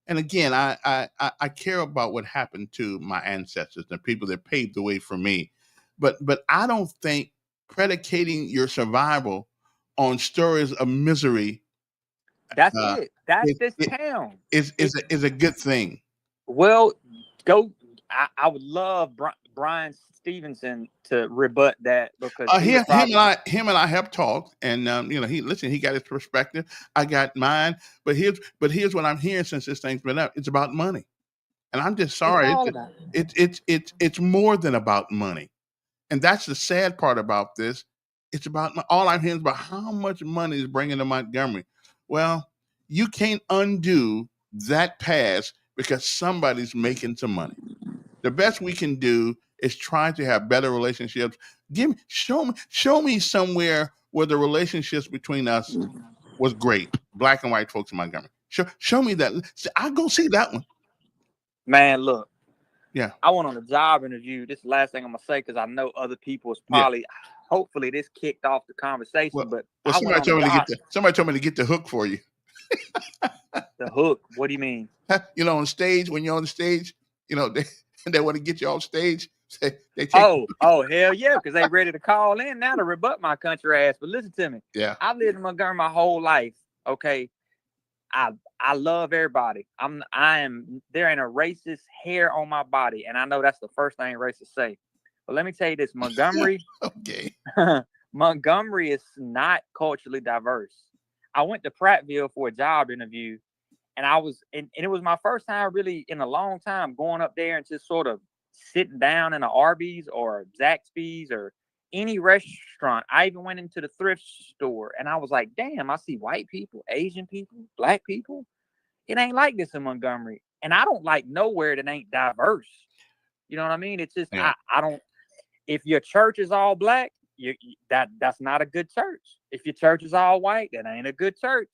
And again, I care about what happened to my ancestors, the people that paved the way for me. But I don't think predicating your survival on stories of misery. That's it. That's this town. Is a good thing. Well, I would love Bryan Stevenson to rebut that, because him and I have talked, and he got his perspective, I got mine, but here's what I'm hearing since this thing's been up. It's about money, and I'm just sorry. It's more than about money, and that's the sad part about this. It's about all I'm hearing is about how much money is bringing to Montgomery. Well, you can't undo that past because somebody's making some money. The best we can do is try to have better relationships. Show me somewhere where the relationships between us was great. Black and white folks in Montgomery. Show me that. I'll go see that one. Man, look. Yeah. I went on a job interview. This is the last thing I'm gonna say, because I know other people is probably hopefully this kicked off the conversation. But somebody told me to get the hook for you. The hook? What do you mean? On stage, when you're on the stage, they want to get you off stage. Oh, hell yeah, because they ready to call in now to rebut my country ass. But listen to me. Yeah. I've lived in Montgomery my whole life. Okay. I love everybody. There ain't a racist hair on my body. And I know that's the first thing racists say. But let me tell you this, Montgomery. Okay. Montgomery is not culturally diverse. I went to Prattville for a job interview, and and it was my first time really in a long time going up there and just sort of sitting down in an Arby's or Zaxby's or any restaurant. I even went into the thrift store, and I was like, damn, I see white people, Asian people, black people. It ain't like this in Montgomery. And I don't like nowhere that ain't diverse. You know what I mean? It's just, I don't, if your church is all black, that's not a good church. If your church is all white, that ain't a good church.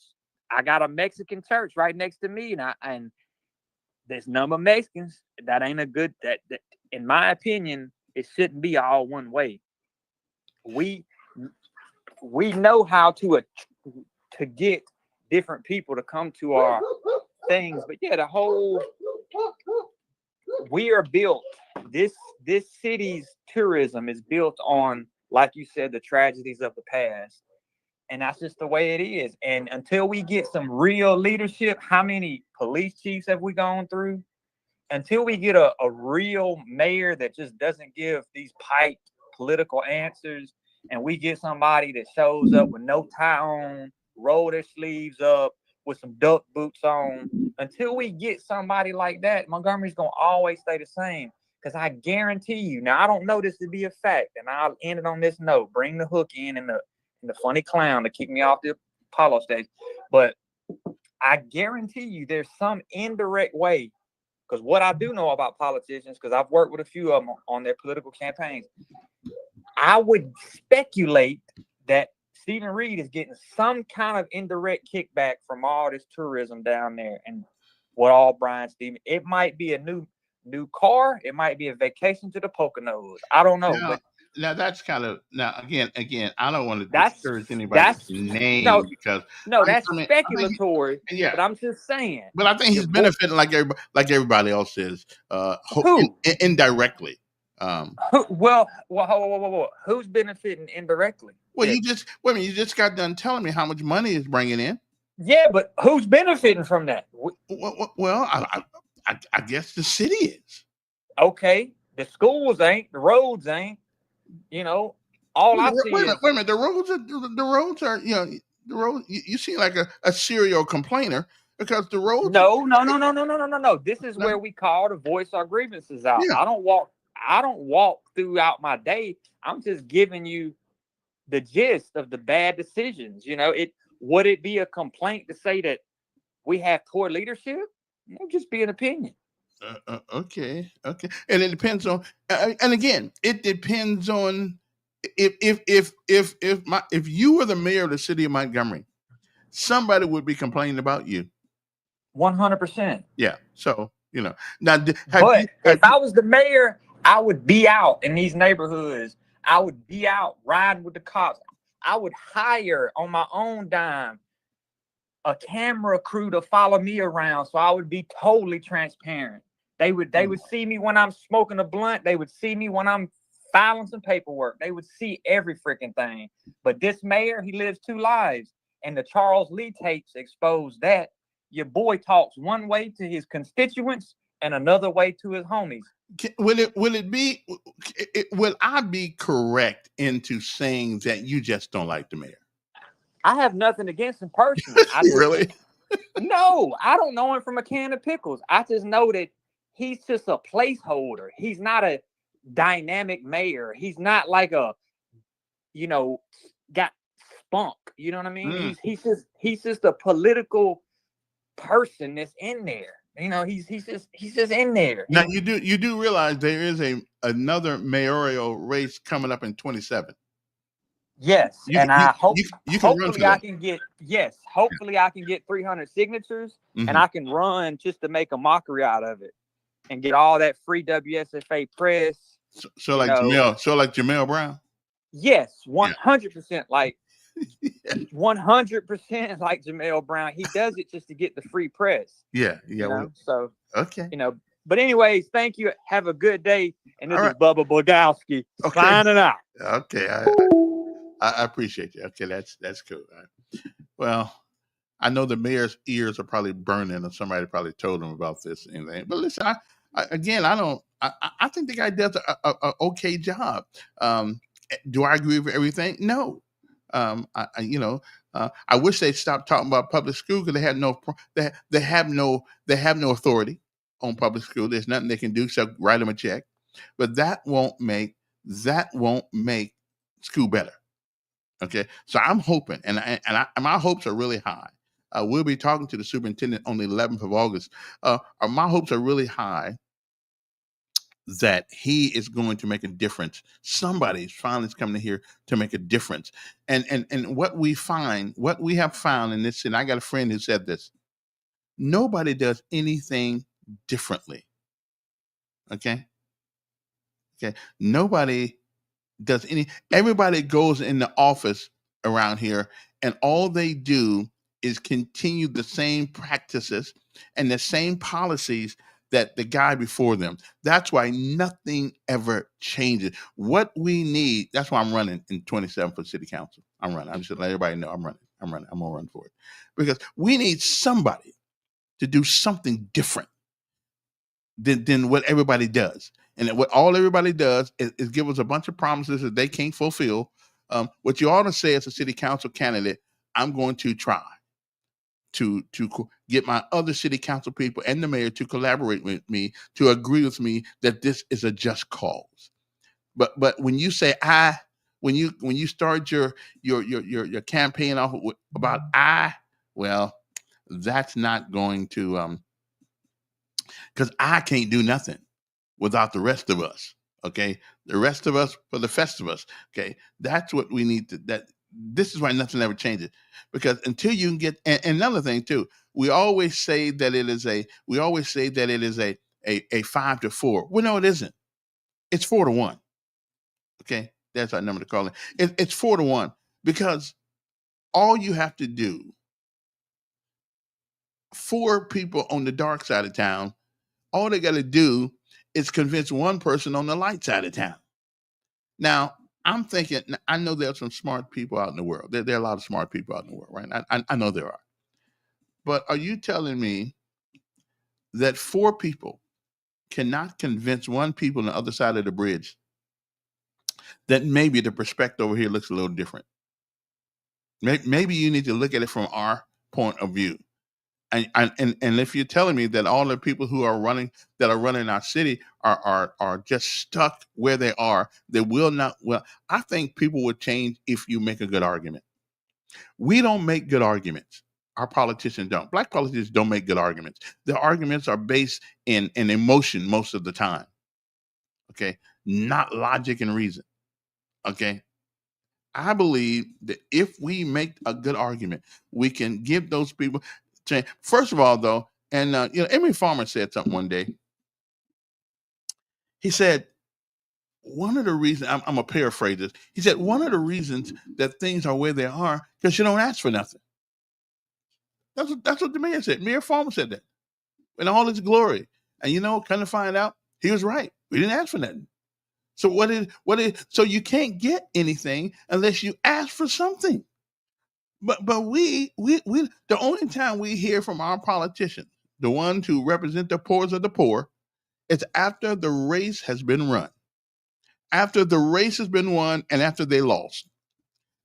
I got a Mexican church right next to me, and there's number of Mexicans. That ain't a good, that in my opinion, it shouldn't be all one way. We know how to get different people to come to our things, but yeah, we are built this city's tourism is built on, like you said, the tragedies of the past. And that's just the way it is. And until we get some real leadership, how many police chiefs have we gone through? Until we get a real mayor that just doesn't give these piped political answers, and we get somebody that shows up with no tie on, roll their sleeves up, with some duck boots on, until we get somebody like that, Montgomery's going to always stay the same. Because I guarantee you, now I don't know this to be a fact, and I'll end it on this note. Bring the hook in and the funny clown to keep me off the Apollo stage. But I guarantee you there's some indirect way, because what I do know about politicians, because I've worked with a few of them on their political campaigns, I would speculate that Stephen Reed is getting some kind of indirect kickback from all this tourism down there. And what all Brian Stephen, it might be a new car, it might be a vacation to the Poconos. I don't know. But now that's kind of, again, I don't want to discourage anybody's name, because that's speculatory. Yeah, but I'm just saying. But I think he's benefiting like everybody else is, indirectly. Whoa. Who's benefiting indirectly? Well, you just got done telling me how much money is bringing in. Yeah, but who's benefiting from that? Well, I guess the city is. Okay, the schools ain't, the roads ain't. All I see. Wait a minute. The roads are. The road. You seem like a serial complainer, because the roads. No. This is where we call to voice our grievances out. Yeah. I don't walk throughout my day. I'm just giving you the gist of the bad decisions. Would it be a complaint to say that we have poor leadership? It would just be an opinion. Okay. And it depends on, and again, it depends on if you were the mayor of the city of Montgomery, somebody would be complaining about you. 100%. Yeah. So, now, if I was the mayor, I would be out in these neighborhoods. I would be out riding with the cops. I would hire on my own dime a camera crew to follow me around, so I would be totally transparent. They would see me when I'm smoking a blunt. They would see me when I'm filing some paperwork. They would see every freaking thing. But this mayor, he lives two lives, and the Charles Lee tapes expose that. Your boy talks one way to his constituents and another way to his homies. Will I be correct into saying that you just don't like the mayor? I have nothing against him personally. Really? No, I don't know him from a can of pickles. I just know that he's just a placeholder. He's not a dynamic mayor. He's not like got spunk. You know what I mean? He's just a political person that's in there. He's just in there. Now you do realize there is another mayoral race coming up in 2027. Yes, hopefully I can get 300 signatures, and I can run just to make a mockery out of it and get all that free WSFA press. So like Jamel Brown. Yes, 100% like 100% like Jamel Brown. He does it just to get the free press. Yeah. So okay. But anyways, thank you. Have a good day. And this is Bubba Bogowski signing out. Okay. I appreciate you. Okay, that's cool. Right. Well, I know the mayor's ears are probably burning, and somebody probably told him about this and anything. But listen, I think the guy does a okay job. Do I agree with everything? No. I wish they'd stop talking about public school, because they have no authority on public school. There's nothing they can do except write them a check. But that won't make school better. Okay, so I'm hoping, and my hopes are really high. We'll be talking to the superintendent on the 11th of August. My hopes are really high that he is going to make a difference. Somebody's finally coming here to make a difference. And what we have found in this, and I got a friend who said this: nobody does anything differently. Okay, nobody does everybody goes in the office around here, and all they do is continue the same practices and the same policies that the guy before them. That's why nothing ever changes. What we need, that's why I'm running in 27 for city council. I'm running. I'm just let everybody know I'm running. I'm going to run for it. Because we need somebody to do something different than what everybody does. And what all everybody does is give us a bunch of promises that they can't fulfill. What you ought to say as a city council candidate, I'm going to try to get my other city council people and the mayor to collaborate with me, to agree with me that this is a just cause. But when you say when you start your campaign off about well, that's not going to because I can't do nothing without the rest of us. Okay, the rest of us for the Festivus. Okay, that's what we need to. This is why nothing ever changes, because until you can get and another thing too, we always say that it is a 5-4. Well, no, it isn't. It's 4-1. Okay, that's our number to call it. It's 4-1 because all you have to do, 4 people on the dark side of town, all they got to do is convince one person on the light side of town. Now, I'm thinking, I know there's some smart people out in the world. There are a lot of smart people out in the world, right? I know there are. But are you telling me that 4 people cannot convince one people on the other side of the bridge that maybe the perspective over here looks a little different? Maybe you need to look at it from our point of view. And if you're telling me that all the people who are running our city are just stuck where they are, they will not. Well, I think people would change if you make a good argument. We don't make good arguments. Our politicians don't. Black politicians don't make good arguments. The arguments are based in emotion most of the time. Okay, not logic and reason. Okay. I believe that if we make a good argument, we can give those people change. First of all, though, and Emory Farmer said something one day. He said, one of the reasons, I'm going to paraphrase this. He said, one of the reasons that things are where they are, because you don't ask for nothing. That's what the mayor said. Mayor Farmer said that in all its glory. And kind of find out, he was right. We didn't ask for nothing. So so you can't get anything unless you ask for something. But we the only time we hear from our politicians, the ones who represent the poorest of the poor, is after the race has been run. After the race has been won and after they lost.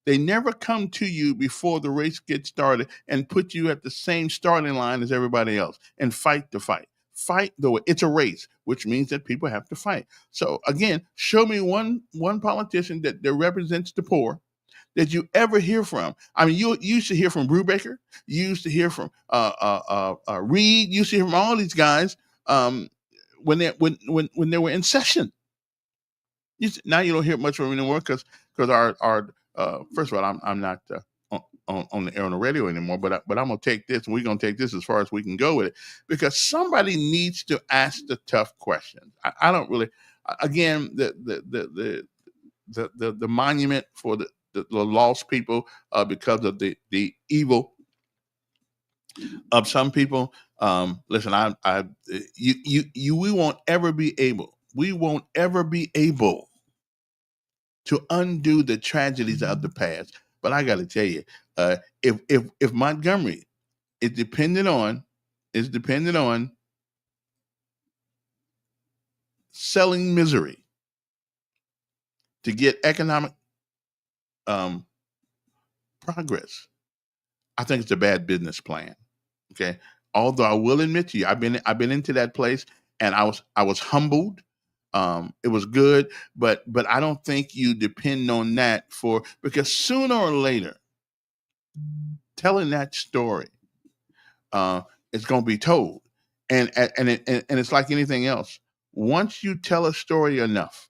They never come to you before the race gets started and put you at the same starting line as everybody else and fight the fight. Fight the way. It's a race, which means that people have to fight. So again, show me one politician that represents the poor that you ever hear from. I mean, you used to hear from Brubaker. You used to hear from Reed. You used to hear from all these guys when they were in session. Now you don't hear much from them anymore because our first of all, I'm not on the air on the radio anymore. But I'm gonna take this, and we're gonna take this as far as we can go with it, because somebody needs to ask the tough questions. I don't really. Again, the monument for the lost people because of the evil of some people. Listen, we won't ever be able. We won't ever be able to undo the tragedies of the past. But I got to tell you, if Montgomery is dependent on selling misery to get economic progress, I think it's a bad business plan. Okay, although I will admit to you, I've been into that place, and I was humbled. It was good, but I don't think you depend on that because sooner or later, telling that story is going to be told, and it's like anything else. Once you tell a story enough,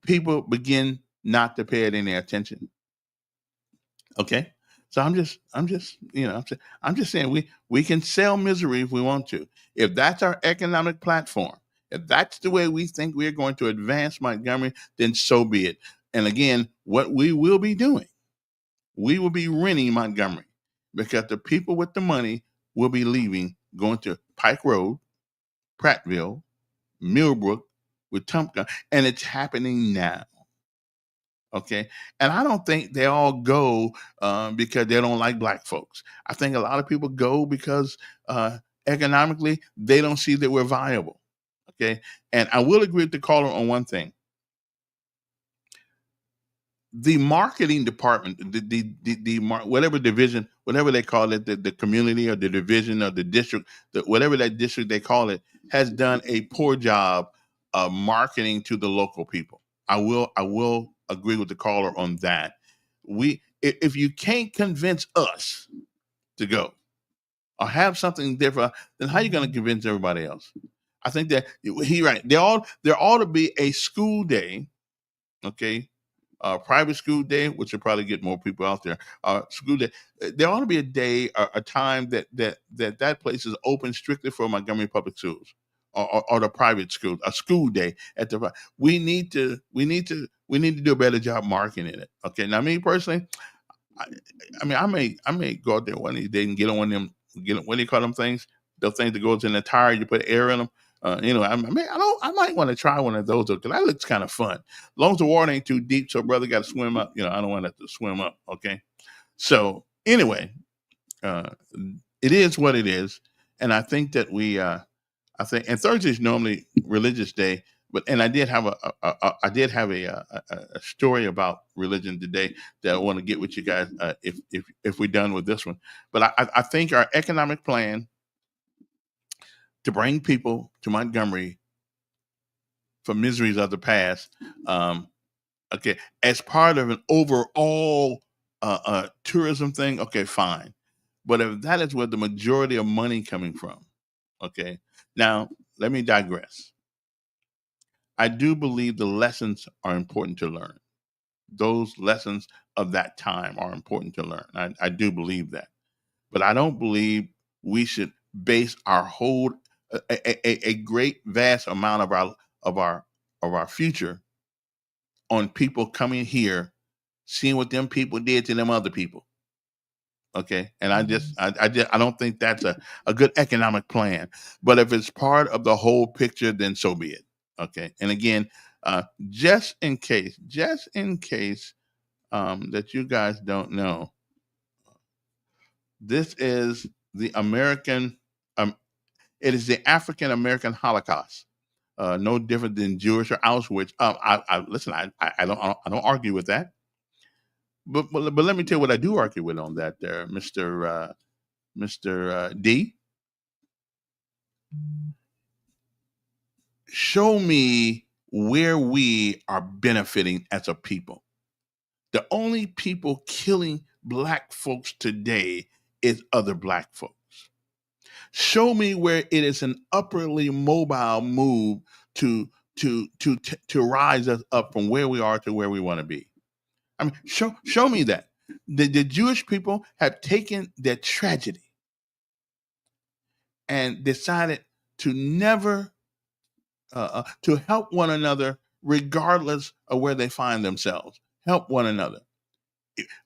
people begin not to pay it any attention. Okay. So I'm just saying we can sell misery if we want to. If that's our economic platform, if that's the way we think we're going to advance Montgomery, then so be it. And again, what we will be doing, we will be renting Montgomery because the people with the money will be leaving going to Pike Road, Prattville, Millbrook, Wetumpka, and it's happening now. Okay, and I don't think they all go because they don't like black folks. I think a lot of people go because economically they don't see that we're viable. Okay, and I will agree with the caller on one thing: the marketing department, whatever division, whatever they call it, the community or the division or the district, whatever that district they call it, has done a poor job of marketing to the local people. I will agree with the caller on that. If you can't convince us to go or have something different, then how are you going to convince everybody else? I think that he right. There ought to be a school day, okay, private school day, which will probably get more people out there. School day. There ought to be a day, a time that place is open strictly for Montgomery Public Schools or the private schools. A school day at the. We need to do a better job marketing it. Okay, now me personally, I mean, I may go out there one of these days and get on one of them. What do you call them things? Those things that goes in the tire. You put air in them. I might want to try one of those because that looks kind of fun. As long as the water ain't too deep, so brother got to swim up. I don't want to have to swim up. Okay. So anyway, it is what it is, and I think that and Thursday is normally religious day, and I did have a story about religion today that I want to get with you guys if we're done with this one. But I think our economic plan to bring people to Montgomery for miseries of the past, okay, as part of an overall tourism thing, okay, fine. But if that is where the majority of money coming from, okay, now let me digress. I do believe the lessons are important to learn. Those lessons of that time are important to learn. I do believe that. But I don't believe we should base our whole a great vast amount of our future on people coming here, seeing what them people did to them other people. Okay, and I don't think that's a good economic plan. But if it's part of the whole picture, then so be it. Okay, and again, just in case that you guys don't know, this is the American. It is the African American Holocaust, no different than Jewish or Auschwitz. Listen. I don't argue with that, but let me tell you what I do argue with on that, there, Mister D. Show me where we are benefiting as a people. The only people killing black folks today is other black folks. Show me where it is an upwardly mobile move to rise us up from where we are to where we want to be. I mean, show me that. The Jewish people have taken their tragedy and decided to never to help one another regardless of where they find themselves. Help one another.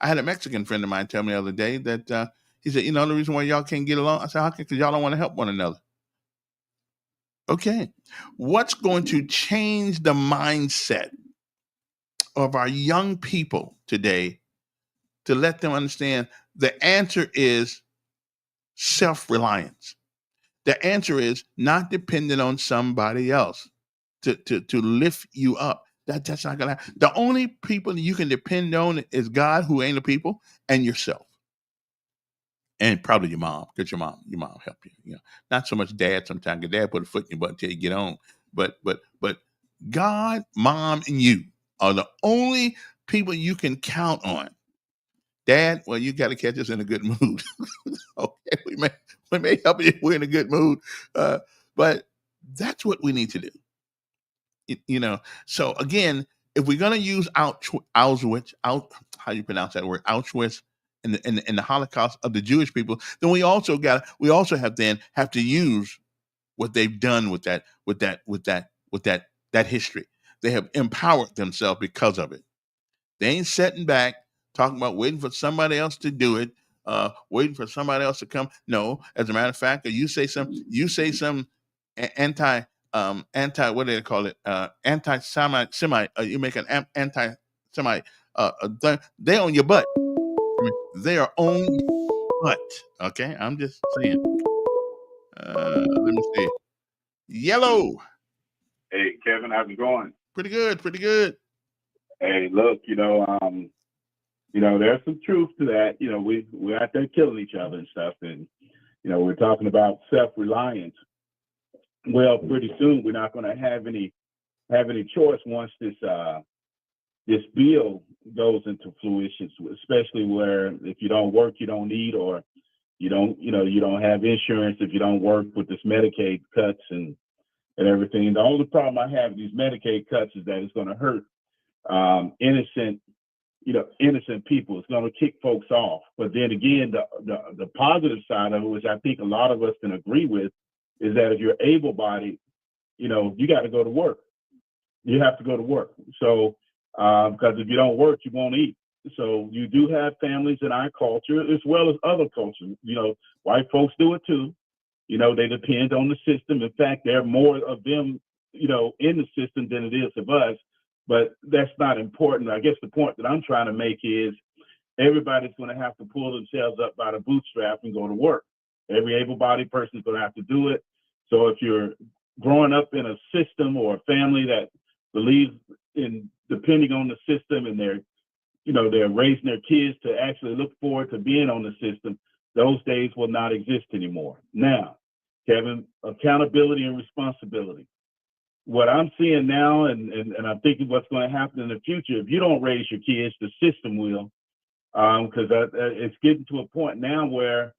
I had a Mexican friend of mine tell me the other day that he said, the reason why y'all can't get along, I said, how can? Because y'all don't want to help one another. Okay. What's going to change the mindset of our young people today to let them understand the answer is self-reliance? The answer is not dependent on somebody else to lift you up. That's not gonna happen. The only people you can depend on is God, who ain't a people, and yourself. And probably your mom, because your mom help you. Not so much dad sometimes, because dad put a foot in your butt until you get on. But God, mom, and you are the only people you can count on. Dad, well, you got to catch us in a good mood. Okay, we may help you if we're in a good mood, but that's what we need to do. So again, if we're going to use Auschwitz, how you pronounce that word, Auschwitz, in the Holocaust of the Jewish people, then we also have to use what they've done with that history. They have empowered themselves because of it. They ain't sitting back talking about waiting for somebody else to do it. waiting for somebody else to come. No, as a matter of fact, you say some anti what do they call it? Anti-Semite. You make an anti-Semite. They on your butt. They are on your butt. Okay, I'm just saying. Let me see. Yellow. Hey, Kevin, how's it going? Pretty good, pretty good. Hey, look, there's some truth to that. We're out there killing each other and stuff, and we're talking about self-reliance. Well, pretty soon we're not going to have any choice once this bill goes into fruition, especially where if you don't work, you don't eat, or you don't have insurance if you don't work with this Medicaid cuts and everything. The only problem I have with these Medicaid cuts is that it's going to hurt innocent people. It's going to kick folks off. But then again, the positive side of it, which I think a lot of us can agree with, is that if you're able-bodied, you got to go to work. You have to go to work. So, because if you don't work, you won't eat. So you do have families in our culture as well as other cultures. White folks do it too. They depend on the system. In fact, there are more of them, in the system than it is of us. But that's not important. I guess the point that I'm trying to make is everybody's going to have to pull themselves up by the bootstrap and go to work. Every able-bodied person is going to have to do it. So if you're growing up in a system or a family that believes in depending on the system, and they're raising their kids to actually look forward to being on the system, those days will not exist anymore. Now, Kevin, accountability and responsibility. What I'm seeing now, and I'm thinking what's going to happen in the future, if you don't raise your kids, the system will, because it's getting to a point now where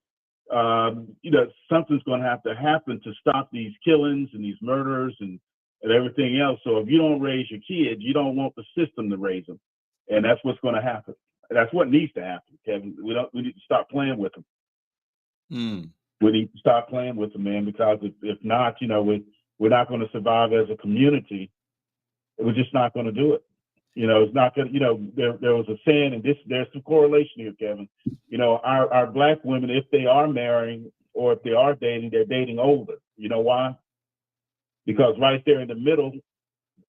something's going to happen to stop these killings and these murders and everything else. So if you don't raise your kids, you don't want the system to raise them, and that's what's going to happen. That's what needs to happen, Kevin. We need to stop playing with them. We need to stop playing with them, man, because if not, we're not going to survive as a community. We're just not going to do it. It's not going to, there was a saying, and there's some correlation here, Kevin. Our Black women, if they are marrying or if they are dating, they're dating older. You know why? Because right there in the middle,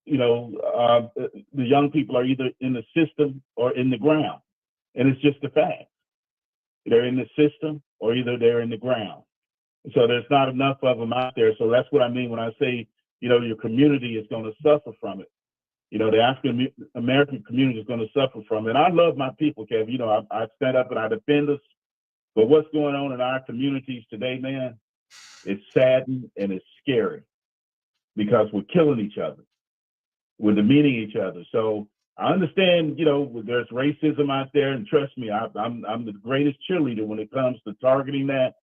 the young people are either in the system or in the ground. And it's just a fact. They're in the system or either they're in the ground. So there's not enough of them out there. So that's what I mean when I say, your community is going to suffer from it. The African American community is going to suffer from it. And I love my people, Kevin. I stand up and I defend us. But what's going on in our communities today, man, it's saddening and it's scary because we're killing each other. We're demeaning each other. So I understand, there's racism out there, and trust me, I'm the greatest cheerleader when it comes to targeting that.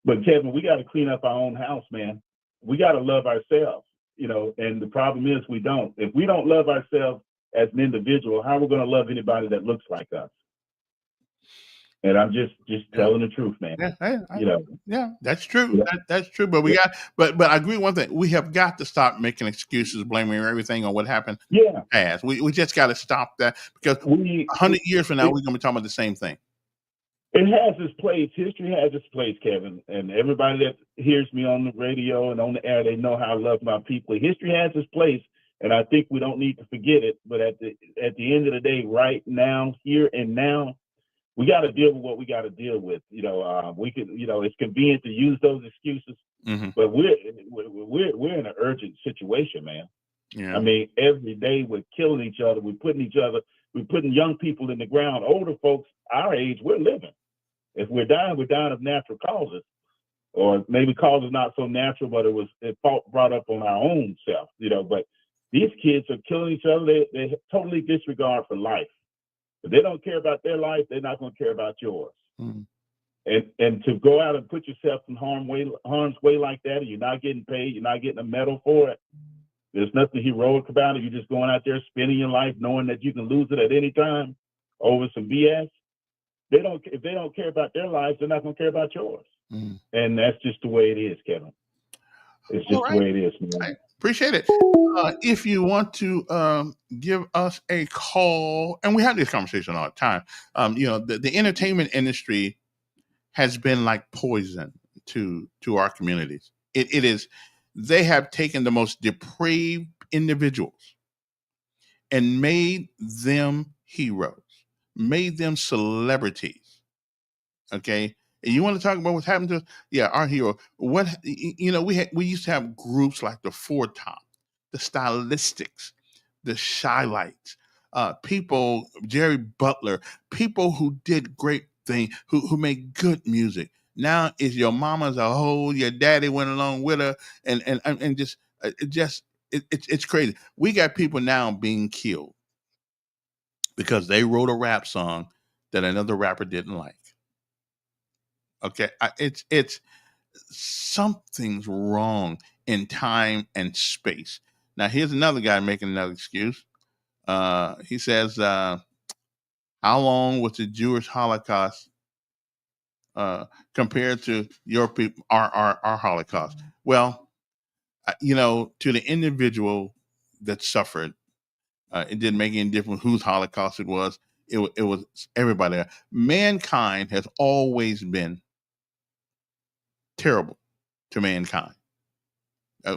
But Kevin, we got to clean up our own house, man. We got to love ourselves, and the problem is we don't. If we don't love ourselves as an individual, how are we going to love anybody that looks like us? And I'm just telling the truth, man. Yeah, that's true. That's true. But but I agree with one thing. We have got to stop making excuses, blaming everything on what happened in the past. We just got to stop that, because 100 years from now, we're going to be talking about the same thing. It has its place. History has its place, Kevin. And everybody that hears me on the radio and on the air, they know how I love my people. History has its place, and I think we don't need to forget it. But at the end of the day, right now, here and now, we got to deal with what we got to deal with. We can, it's convenient to use those excuses, but we're in an urgent situation, man. Yeah. I mean, every day we're killing each other. We're putting young people in the ground. Older folks our age, we're living. If we're dying of natural causes, or maybe causes not so natural, but it brought up on our own self, But these kids are killing each other. They totally disregard for life. If they don't care about their life, they're not going to care about yours. And to go out and put yourself in harm's way like that, and you're not getting paid, you're not getting a medal for it. There's nothing heroic about it. You're just going out there spending your life knowing that you can lose it at any time over some BS. If they don't care about their lives, they're not going to care about yours. And that's just the way it is, Kevin. It's just the way it is, man. Appreciate it. If you want to give us a call, and we have this conversation all the time, the entertainment industry has been like poison to our communities. It is. They have taken the most depraved individuals and made them heroes, made them celebrities. Okay. And you want to talk about what's happened to us? Yeah, our hero. We used to have groups like the Four Top, the Stylistics, the Shy Lights, people, Jerry Butler, people who did great things, who made good music. Now is your mama's a hoe, your daddy went along with her, and it's crazy. We got people now being killed because they wrote a rap song that another rapper didn't like. Okay, it's something's wrong in time and space. Now here's another guy making another excuse. He says, "How long was the Jewish Holocaust compared to your people, our Holocaust?" Well, to the individual that suffered, it didn't make any difference whose Holocaust it was. It was everybody. Mankind has always been terrible to mankind.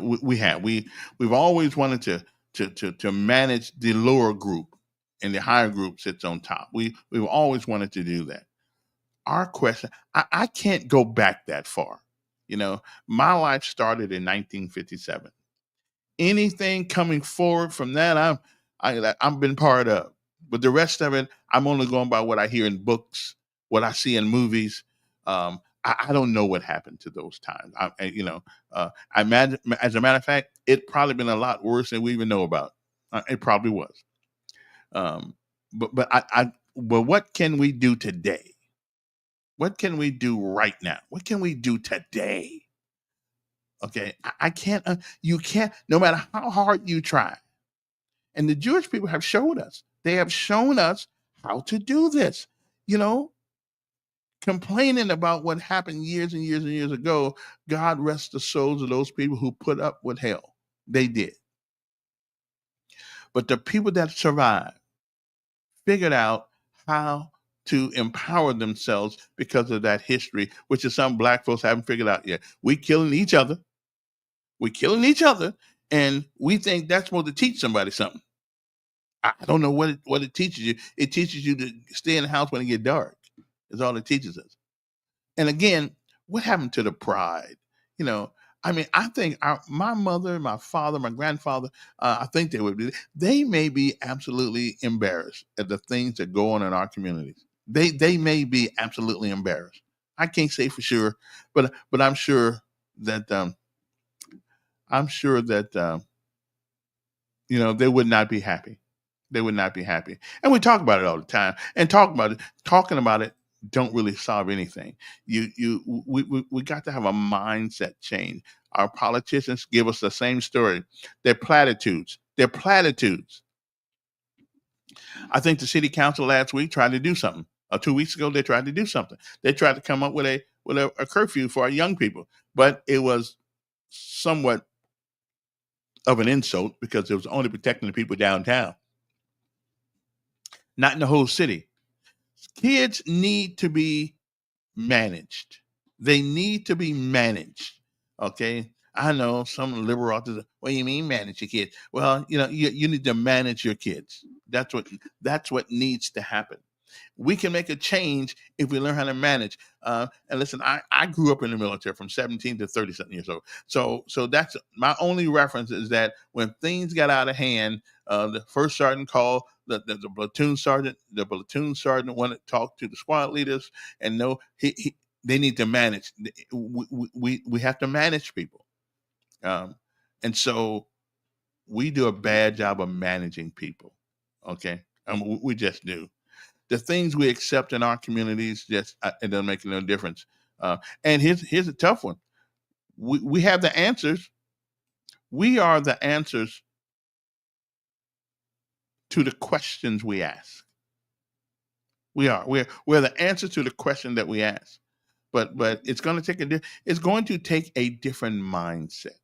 We've always wanted to manage the lower group, and the higher group sits on top. We've always wanted to do that. Our question, I can't go back that far. My life started in 1957. Anything coming forward from that, I've been part of. But the rest of it, I'm only going by what I hear in books, what I see in movies. I don't know what happened to those times. I imagine, as a matter of fact, it probably been a lot worse than we even know about. It probably was. But what can we do today? What can we do right now? What can we do today? Okay, I can't. You can't. No matter how hard you try. And the Jewish people have showed us. They have shown us how to do this. Complaining about what happened years and years and years ago, God rest the souls of those people who put up with hell. They did. But the people that survived figured out how to empower themselves because of that history, which is some black folks haven't figured out yet. We're killing each other. And we think that's supposed to teach somebody something. I don't know what it teaches you. It teaches you to stay in the house when it gets dark. Is all it teaches us. And again, what happened to the pride? I think my mother, my father, my grandfather, I think they may be absolutely embarrassed at the things that go on in our communities. They may be absolutely embarrassed. I can't say for sure, but I'm sure that they would not be happy. They would not be happy. And we talk about it all the time. And talking about it don't really solve anything. We got to have a mindset change. Our politicians give us the same story. They're platitudes. I think the city council last week tried to do something. 2 weeks ago, they tried to do something. They tried to come up with a curfew for our young people, but it was somewhat of an insult because it was only protecting the people downtown, not in the whole city. Kids need to be managed. They need to be managed. Okay. I know some liberal authors. What do you mean manage your kids? Well, you need to manage your kids. That's what needs to happen. We can make a change if we learn how to manage. And listen, I grew up in the military from 17 to 30 something years old. So that's my only reference is that when things got out of hand, the first sergeant called the platoon sergeant. The platoon sergeant wanted to talk to the squad leaders, and they need to manage. We have to manage people. And so we do a bad job of managing people. Okay. We just do. The things we accept in our communities, it doesn't make no difference. And here's a tough one. We have the answers. We are the answers to the questions we ask. We are. We're the answer to the question that we ask. But it's going to take a different mindset.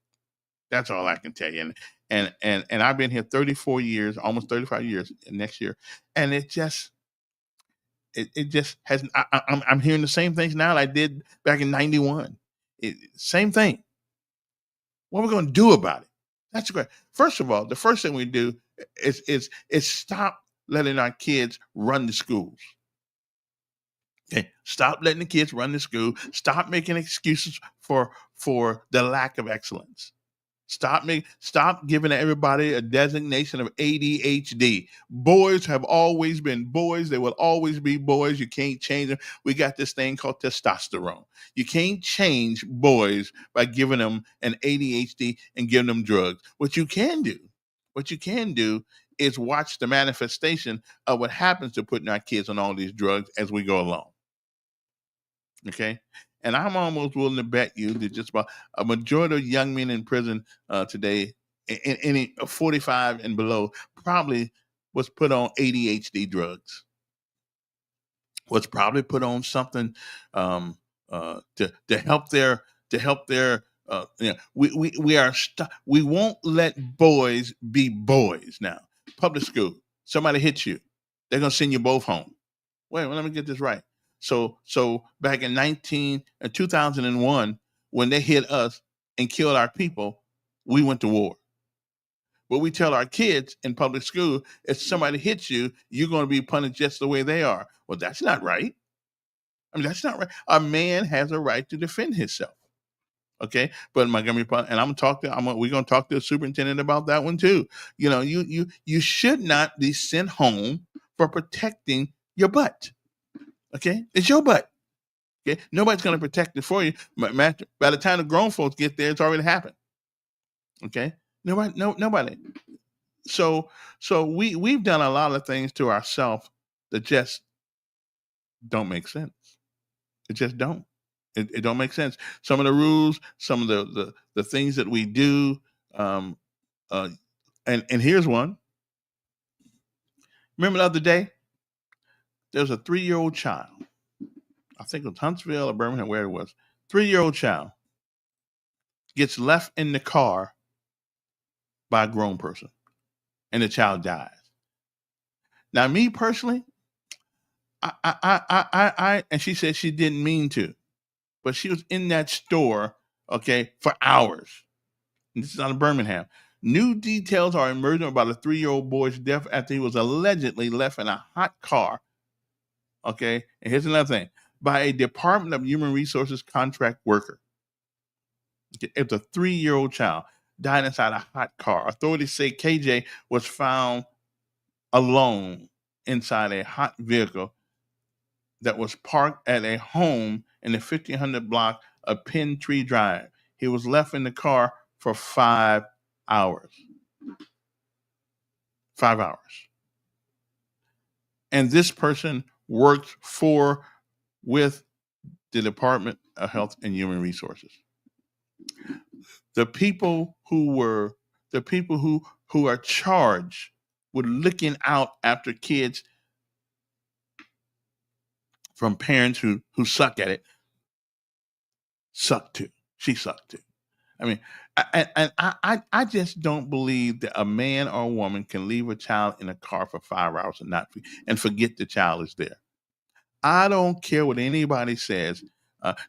That's all I can tell you. And I've been here 34 years, almost 35 years next year, and it just hasn't. I'm hearing the same things now that I did back in '91. Same thing. What are we going to do about it? That's great. First of all, the first thing we do is stop letting our kids run the schools. Okay, stop letting the kids run the school. Stop making excuses for the lack of excellence. Stop giving everybody a designation of ADHD. Boys have always been boys. They will always be boys. You can't change them. We got this thing called testosterone. You can't change boys by giving them an ADHD and giving them drugs. What you can do is watch the manifestation of what happens to putting our kids on all these drugs as we go along. Okay? And I'm almost willing to bet you that just about a majority of young men in prison today, any 45 and below, probably was put on ADHD drugs. Was probably put on something to help their we won't let boys be boys now. Public school, somebody hits you, they're gonna send you both home. Wait, let me get this right. So back in 2001, when they hit us and killed our people, we went to war. But we tell our kids in public school, if somebody hits you, you're going to be punished just the way they are. Well, that's not right. I mean, that's not right. A man has a right to defend himself. Okay, but Montgomery, and we're going to talk to the superintendent about that one too. You know, you should not be sent home for protecting your butt. Okay, it's your butt. Okay, nobody's going to protect it for you. By the time the grown folks get there, it's already happened. Okay, nobody. So we've done a lot of things to ourselves that just don't make sense. It just don't. It don't make sense. Some of the rules, some of the things that we do, and here's one. Remember the other day, there was a 3-year-old child. I think it was Huntsville or Birmingham, where it was. 3-year-old child gets left in the car by a grown person, and the child dies. Now, me personally, I and she said she didn't mean to, but she was in that store, okay, for hours. And this is out of Birmingham. New details are emerging about a 3-year-old boy's death after he was allegedly left in a hot car. Okay, and here's another thing: by a Department of Human Resources contract worker. Okay, it's a 3-year-old child died inside a hot car. Authorities say KJ was found alone inside a hot vehicle that was parked at a home in the 1500 block of Penn Tree Drive. He was left in the car for 5 hours. 5 hours. And this person worked with the Department of Health and Human Resources. The people who are charged with looking out after kids from parents who suck at it, suck too. She sucked too. I mean, I just don't believe that a man or a woman can leave a child in a car for 5 hours and forget the child is there. I don't care what anybody says.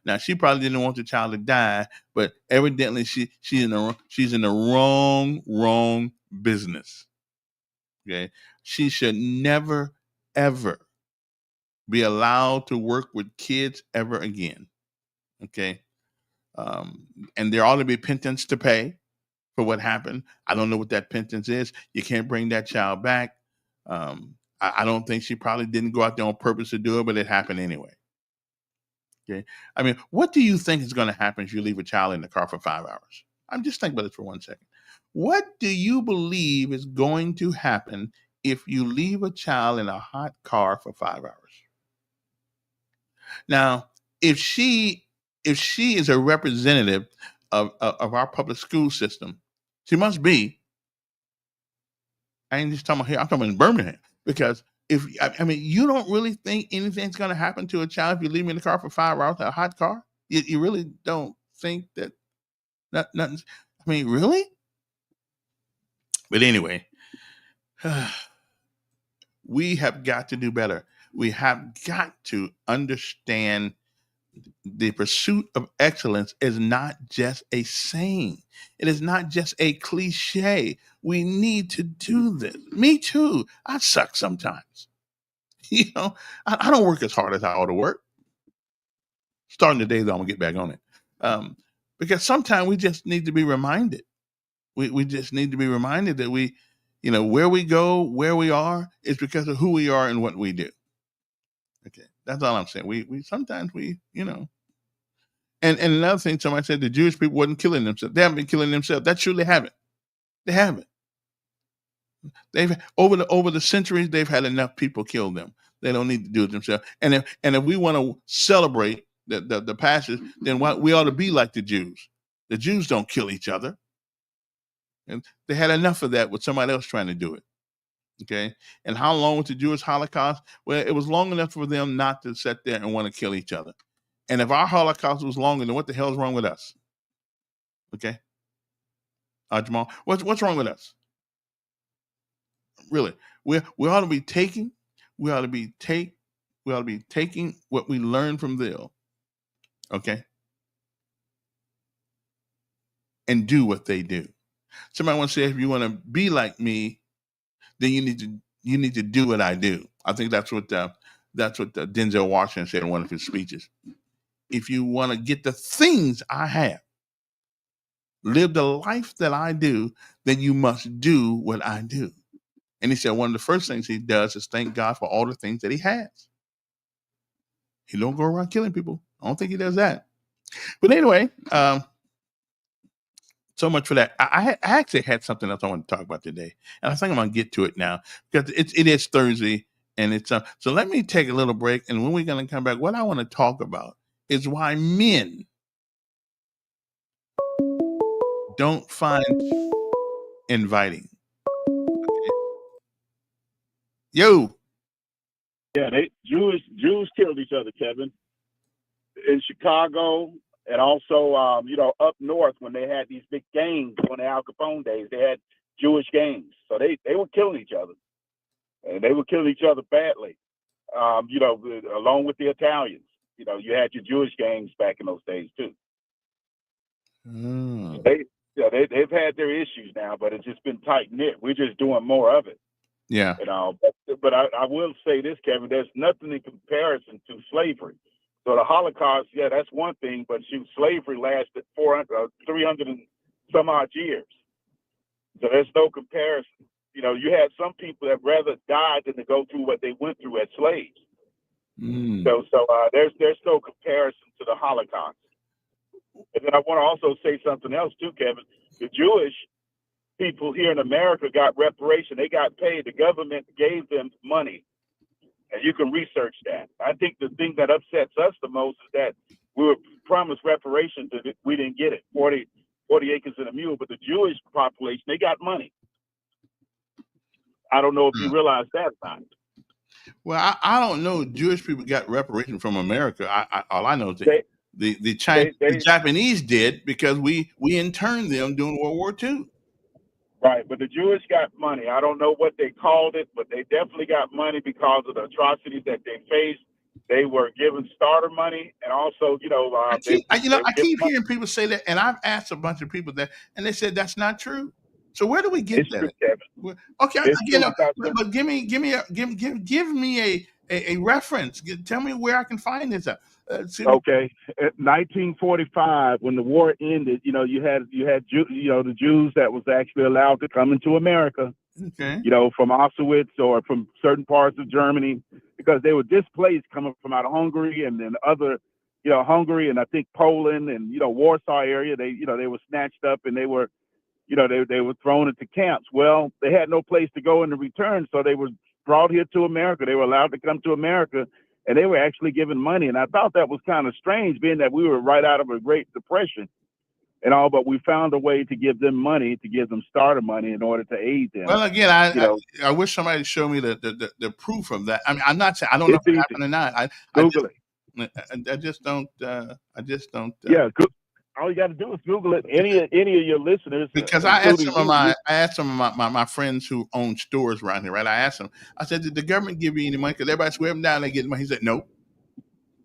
Now, she probably didn't want the child to die, but evidently she's in the wrong business. Okay, she should never ever be allowed to work with kids ever again. Okay, and there ought to be penance to pay for what happened. I don't know what that penance is. You can't bring that child back. I don't think she probably didn't go out there on purpose to do it, but it happened anyway. Okay. I mean, what do you think is going to happen if you leave a child in the car for 5 hours? I'm just thinking about this for 1 second. What do you believe is going to happen if you leave a child in a hot car for 5 hours? Now, if she is a representative of our public school system, she must be. I ain't just talking about here. I'm talking about in Birmingham, because you don't really think anything's going to happen to a child if you leave me in the car for 5 hours in a hot car? You really don't think that nothing? I mean, really? But anyway, we have got to do better. We have got to understand the pursuit of excellence is not just a saying. It is not just a cliche. We need to do this. Me too. I suck sometimes. I don't work as hard as I ought to work. Starting today, though, I'm gonna get back on it. Because sometimes we just need to be reminded. We just need to be reminded that where we go, where we are, is because of who we are and what we do. Okay, that's all I'm saying. We sometimes and another thing, somebody said the Jewish people wasn't killing themselves. They haven't been killing themselves. That surely haven't. They haven't. They've over the centuries, they've had enough people kill them. They don't need to do it themselves. And if we want to celebrate the passage, then we ought to be like the Jews. The Jews don't kill each other. And they had enough of that with somebody else trying to do it. Okay. And how long was the Jewish Holocaust? Well, it was long enough for them not to sit there and want to kill each other. And if our Holocaust was longer, then what the hell is wrong with us? Okay. Jamal, what's wrong with us? Really, we ought to be taking what we learned from them, okay, and do what they do. Somebody wants to say, if you want to be like me, then you need to do what I do. I think that's what Denzel Washington said in one of his speeches. If you want to get the things I have, live the life that I do, then you must do what I do. And he said one of the first things he does is thank God for all the things that he has. He don't go around killing people. I don't think he does that. But anyway, so much for that. I actually had something else I want to talk about today, and I think I'm going to get to it now because it is Thursday, and it's so let me take a little break, and when we're going to come back, what I want to talk about is why men don't find inviting. Okay. Yo. Yeah, Jews killed each other, Kevin, in Chicago, and also up north when they had these big gangs on the Al Capone days. They had Jewish gangs, so they were killing each other, and they were killing each other badly. Along with the Italians, you had your Jewish gangs back in those days too. Mm. They've had their issues now, but it's just been tight knit. We're just doing more of it. Yeah. But I will say this, Kevin, there's nothing in comparison to slavery. So the Holocaust, yeah, that's one thing, but slavery lasted 300 and some odd years. So there's no comparison. You had some people that rather died than to go through what they went through as slaves. Mm. So there's no comparison to the Holocaust. And then I want to also say something else too, Kevin. The Jewish people here in America got reparation. They got paid. The government gave them money. And you can research that. I think the thing that upsets us the most is that we were promised reparations and we didn't get it. 40 acres and a mule. But the Jewish population, they got money. I don't know if you realize that or not. Well, I don't know. Jewish people got reparations from America. All I know is that the Japanese did because we interned them during World War II. Right, but the Jewish got money. I don't know what they called it, but they definitely got money because of the atrocities that they faced. They were given starter money, and also, I keep hearing people say that, and I've asked a bunch of people that, and they said that's not true. So where do we get that? True, okay, but give me a reference. Tell me where I can find this at. Okay, at 1945, when the war ended, you had the Jews that was actually allowed to come into America. Okay. From Auschwitz or from certain parts of Germany, because they were displaced coming from out of Hungary and then other, Hungary and I think Poland and Warsaw area. They were snatched up and they were, they were thrown into camps. Well, they had no place to go in the return, so they were brought here to America. They were allowed to come to America. And they were actually given money. And I thought that was kind of strange, being that we were right out of a Great Depression and all, but we found a way to give them money, to give them starter money in order to aid them. Well, again, I wish somebody would show me the proof of that. I mean, I'm not saying, I don't know if it happened or not. Google it. I just don't. Yeah, All you got to do is Google it. Any of your listeners, Because I asked including some of my friends who own stores around here, right? I asked them, I said, did the government give you any money? Because everybody swear them down, they get money. He said, no.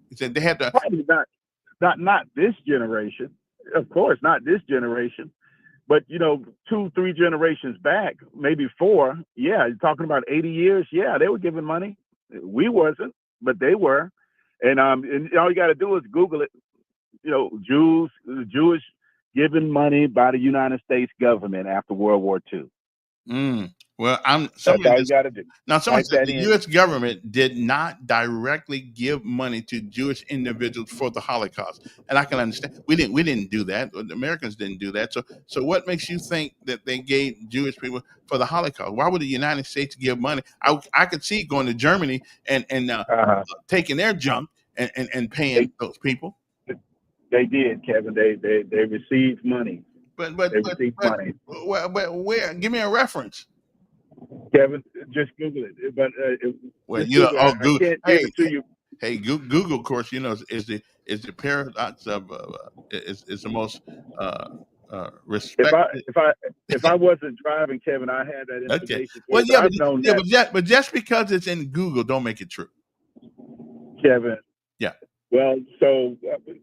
He said they had to. probably not this generation, of course, not this generation, but 2-3 generations back, maybe 4. Yeah, you're talking about 80 years. Yeah, they were giving money. We wasn't, but they were. And all you got to do is Google it. Jewish given money by the United States government after World War II. Well, That's all you got to do. Now, someone Type said that the in. U.S. government did not directly give money to Jewish individuals for the Holocaust, and I can understand. We didn't do that. The Americans didn't do that. So what makes you think that they gave Jewish people for the Holocaust? Why would the United States give money? I could see going to Germany and taking their junk and paying those people. They did, Kevin. They received money. But money. Where? Give me a reference. Kevin, just Google it. But Google. I can't give it to you. Hey, Google, of course, is the paradox of is the most respected. If I wasn't driving, Kevin, I had that information. Okay. But just because it's in Google, don't make it true. Kevin. Yeah. Well, so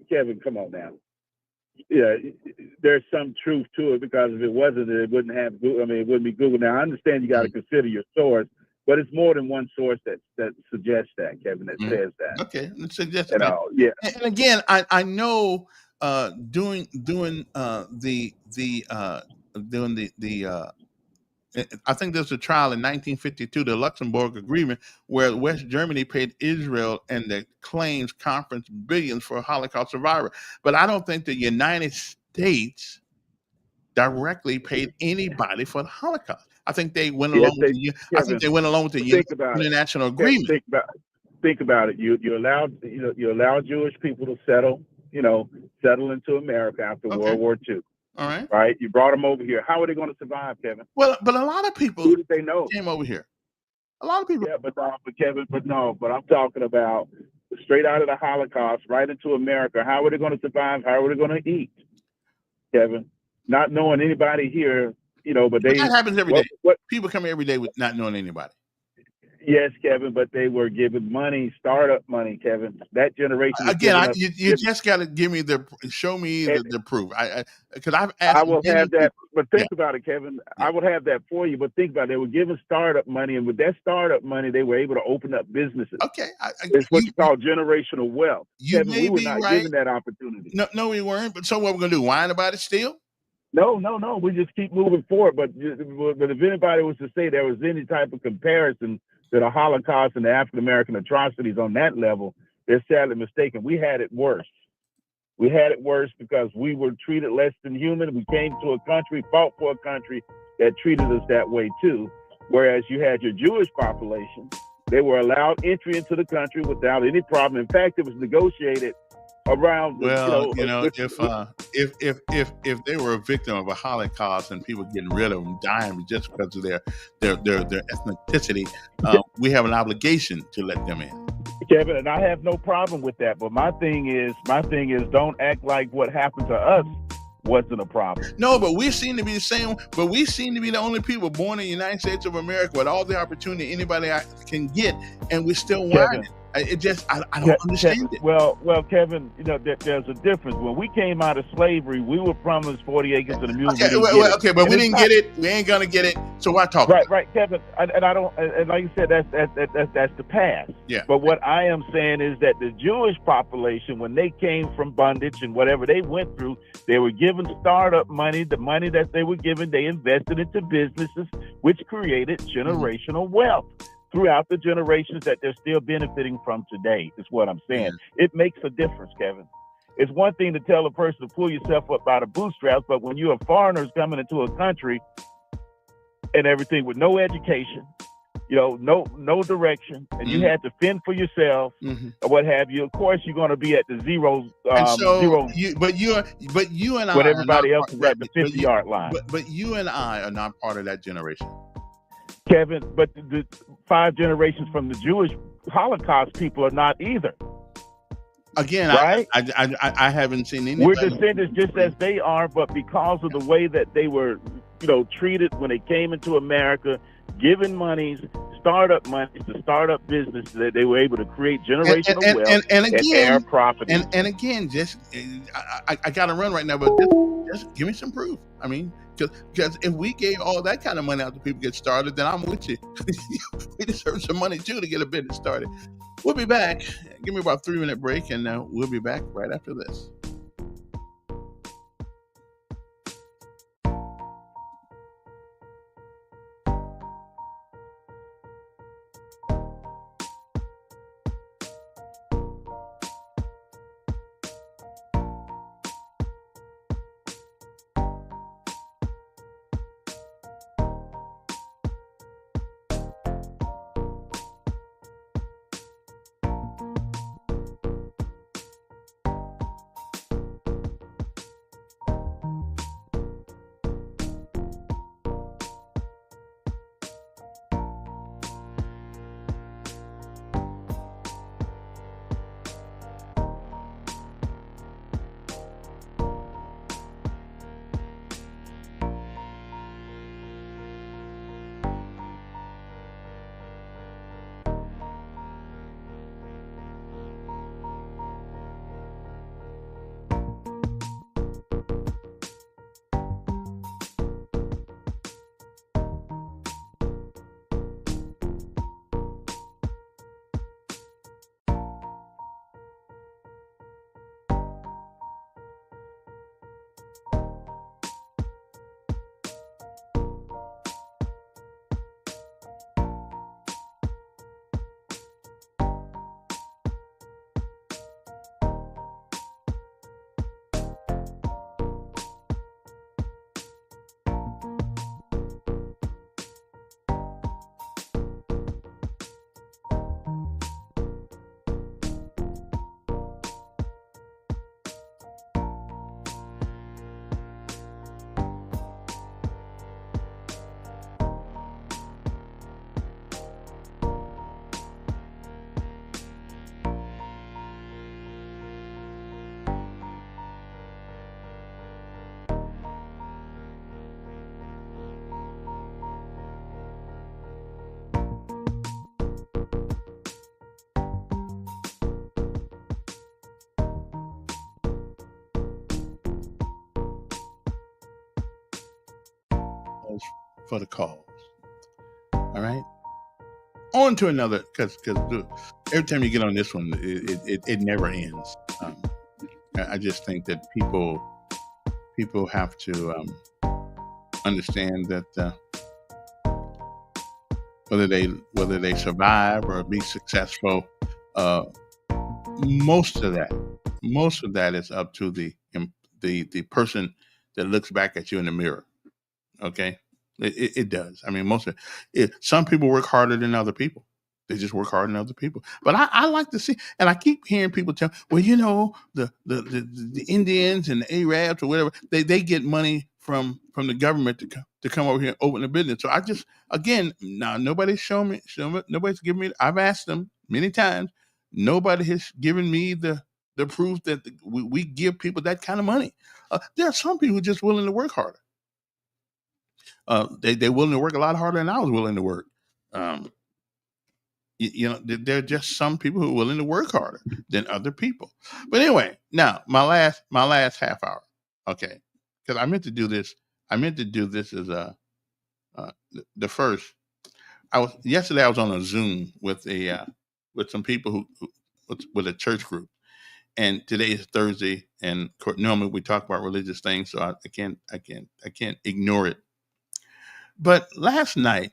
Kevin, come on now. Yeah, there's some truth to it, because if it wasn't, it wouldn't have. It wouldn't be Google. Now, I understand you got to consider your source, but it's more than one source that suggests that, Kevin, that says that. Okay, suggests yeah. And again, I know doing I think there's a trial in 1952, the Luxembourg Agreement, where West Germany paid Israel and the Claims Conference billions for a Holocaust survivor. But I don't think the United States directly paid anybody for the Holocaust. I think they went along with the international agreement. Think about it. You allowed Jewish people to settle into America after World War II. All right. Right. You brought them over here. How are they going to survive, Kevin? Well, but a lot of people who did they know came over here. A lot of people. Yeah, but Kevin, but I'm talking about straight out of the Holocaust, right into America. How are they going to survive? How are they going to eat, Kevin? Not knowing anybody here, but that happens every day. People come every day with not knowing anybody. Yes, Kevin, but they were given money, startup money, Kevin. That generation. Again, you just got to give me show me the proof. Because I've asked. I will have that, but think about it, Kevin. I will have that for you, but think about it. They were given startup money, and with that startup money, they were able to open up businesses. Okay, it's what you call generational wealth. Kevin, we were not given that opportunity. No, we weren't. But so what we're gonna do? Whine about it still? No. We just keep moving forward. But if anybody was to say there was any type of comparison to the Holocaust and the African American atrocities on that level, they're sadly mistaken. We had it worse. We had it worse because we were treated less than human. We came to a country, fought for a country that treated us that way too. Whereas you had your Jewish population, they were allowed entry into the country without any problem. In fact, it was negotiated around. If they were a victim of a Holocaust and people getting rid of them, dying just because of their ethnicity, we have an obligation to let them in. Kevin, and I have no problem with that. But my thing is, don't act like what happened to us wasn't a problem. No, but we seem to be the same. But we seem to be the only people born in the United States of America with all the opportunity anybody can get, and we're still whining. It just, I don't understand it. Well, Kevin, there's a difference. When we came out of slavery, we were promised 40 acres and a mule. Okay, but we didn't get it. We ain't gonna get it. So why talk? Right, Kevin. And I don't. And like you said, that's the past. Yeah. But what I am saying is that the Jewish population, when they came from bondage and whatever they went through, they were given startup money. The money that they were given, they invested into businesses, which created generational wealth throughout the generations that they're still benefiting from today, is what I'm saying. It makes a difference, Kevin. It's one thing to tell a person to pull yourself up by the bootstraps, but when you are foreigners coming into a country and everything with no education, no direction, and you had to fend for yourself or what have you, of course you're going to be at the zero. But you and I, when everybody else is at the 50-yard line. But you and I are not part of that generation, Kevin. But the 5 generations from the Jewish Holocaust people are not either. again, right? I haven't seen We're anybody. descendants just as they are, but because of the way that they were, treated when they came into America, given monies, startup monies to start up business, that they were able to create generational wealth and and heir property. And again, just I got to run right now, but just give me some proof. I mean, because if we gave all that kind of money out to people to get started, then I'm with you. We deserve some money too to get a business started. We'll be back. Give me about a 3-minute break, and we'll be back right after this. For the cause. All right. On to another, because every time you get on this one, it never ends. I just think that people have to understand that whether they survive or be successful, most of that is up to the person that looks back at you in the mirror. Okay. It does. I mean, most of it. Some people work harder than other people. They just work harder than other people. But I like to see, and I keep hearing people tell, well, the Indians and the Arabs or whatever, they get money from the government to come over here and open a business. So I just, again, now nobody's shown me, nobody's given me. I've asked them many times. Nobody has given me the proof that we give people that kind of money. There are some people just willing to work harder. They're willing to work a lot harder than I was willing to work. There are just some people who are willing to work harder than other people. But anyway, now my last half hour, okay, because I meant to do this. I meant to do this as the first. Yesterday I was on a Zoom with some people who with a church group, and today is Thursday, and normally we talk about religious things, so I can't ignore it. But last night,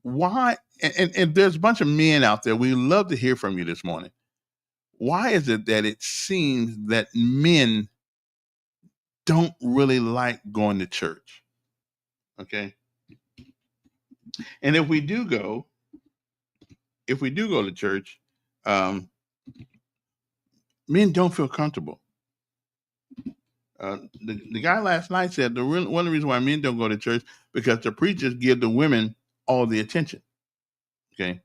why? And there's a bunch of men out there. We love to hear from you this morning. Why is it that it seems that men don't really like going to church? Okay. And if we do go to church, men don't feel comfortable. The guy last night said one of the reasons why men don't go to church because the preachers give the women all the attention. Okay.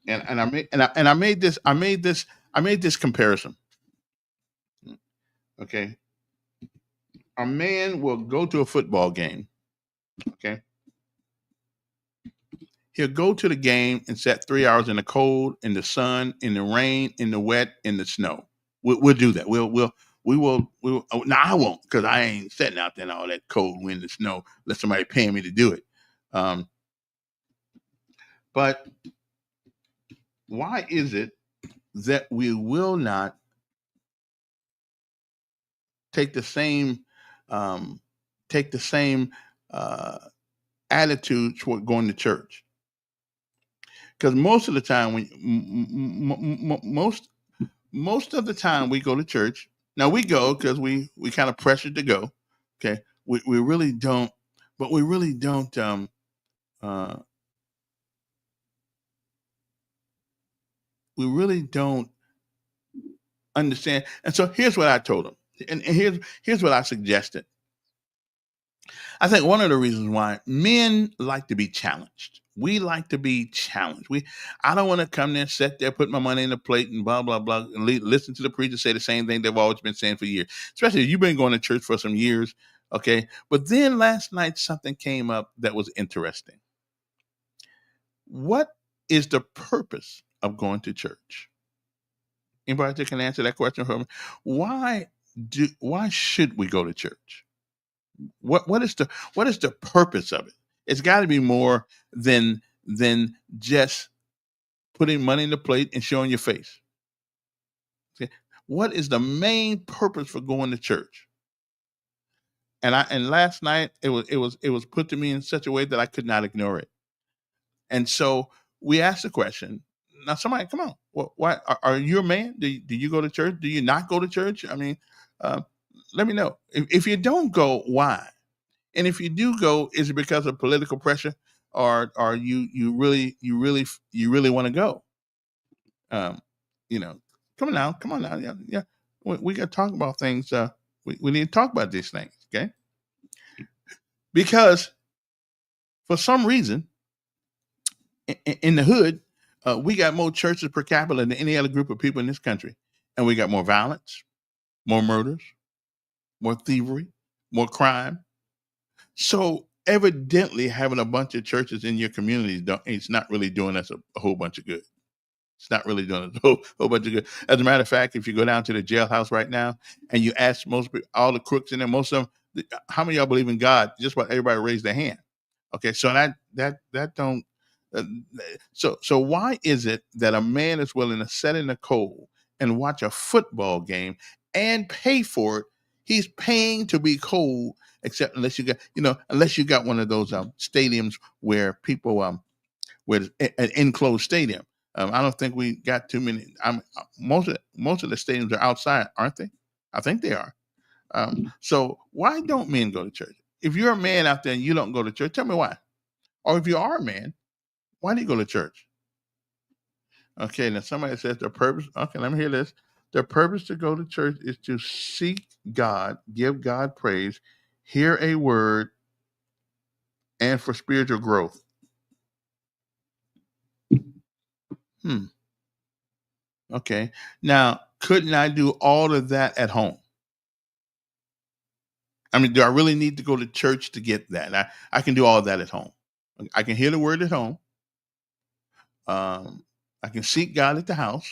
And I made this comparison. Okay, a man will go to a football game. Okay, he'll go to the game and sit 3 hours in the cold, in the sun, in the rain, in the wet, in the snow. We'll do that. We will. Oh, now I won't, because I ain't sitting out there in all that cold wind and snow. Let somebody pay me to do it. But why is it that we will not take the same take the same attitude toward going to church? Because most of the time, most of the time we go to church. Now we go because we kind of pressured to go. Okay, we really don't, but we really don't. We really don't understand. And so here's what I told them, and here's what I suggested. I think one of the reasons why men like to be challenged. We like to be challenged. I don't want to come there, sit there, put my money in the plate, and blah blah blah, and listen to the preacher say the same thing they've always been saying for years. Especially if you've been going to church for some years, okay. But then last night something came up that was interesting. What is the purpose of going to church? Anybody that can answer that question for me? Why should we go to church? What is the purpose of it? It's got to be more than just putting money in the plate and showing your face. Okay. What is the main purpose for going to church? And last night it was put to me in such a way that I could not ignore it. And so we asked the question. Now, somebody, come on. Why are you a man? Do you go to church? Do you not go to church? I mean, let me know. If you don't go, why? And if you do go, is it because of political pressure, or you really want to go? Come on now. Yeah. We got to talk about things. We need to talk about these things, okay? Because for some reason, in the hood, we got more churches per capita than any other group of people in this country, and we got more violence, more murders, more thievery, more crime. So evidently, having a bunch of churches in your community, it's not really doing us a whole bunch of good. It's not really doing us a whole bunch of good. As a matter of fact, if you go down to the jailhouse right now and you ask most people, all the crooks in there, most of them, how many of y'all believe in God? Just about everybody raised their hand. Okay, so that don't. So why is it that a man is willing to sit in the cold and watch a football game and pay for it? He's paying to be cold, except unless you got one of those stadiums where people where an enclosed stadium. I don't think we got too many. Most of the stadiums are outside, aren't they? I think they are. So why don't men go to church? If you're a man out there and you don't go to church, tell me why. Or if you are a man, why do you go to church? Okay, now somebody says the purpose. Okay, let me hear this. The purpose to go to church is to seek God, give God praise, hear a word, and for spiritual growth. Okay. Now, couldn't I do all of that at home? I mean, do I really need to go to church to get that? I can do all of that at home. I can hear the word at home. I can seek God at the house.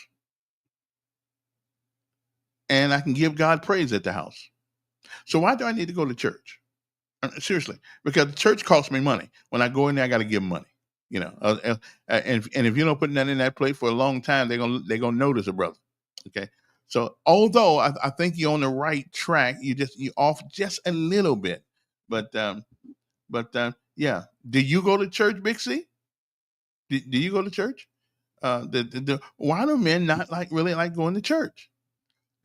And I can give God praise at the house. So why do I need to go to church? Seriously, because the church costs me money. When I go in there, I got to give them money. And if you don't put nothing in that plate for a long time, they're gonna notice a brother. Okay. So although I think you're on the right track, you off just a little bit. But yeah. Do you go to church, Big C? Do you go to church? Why do men not really like going to church?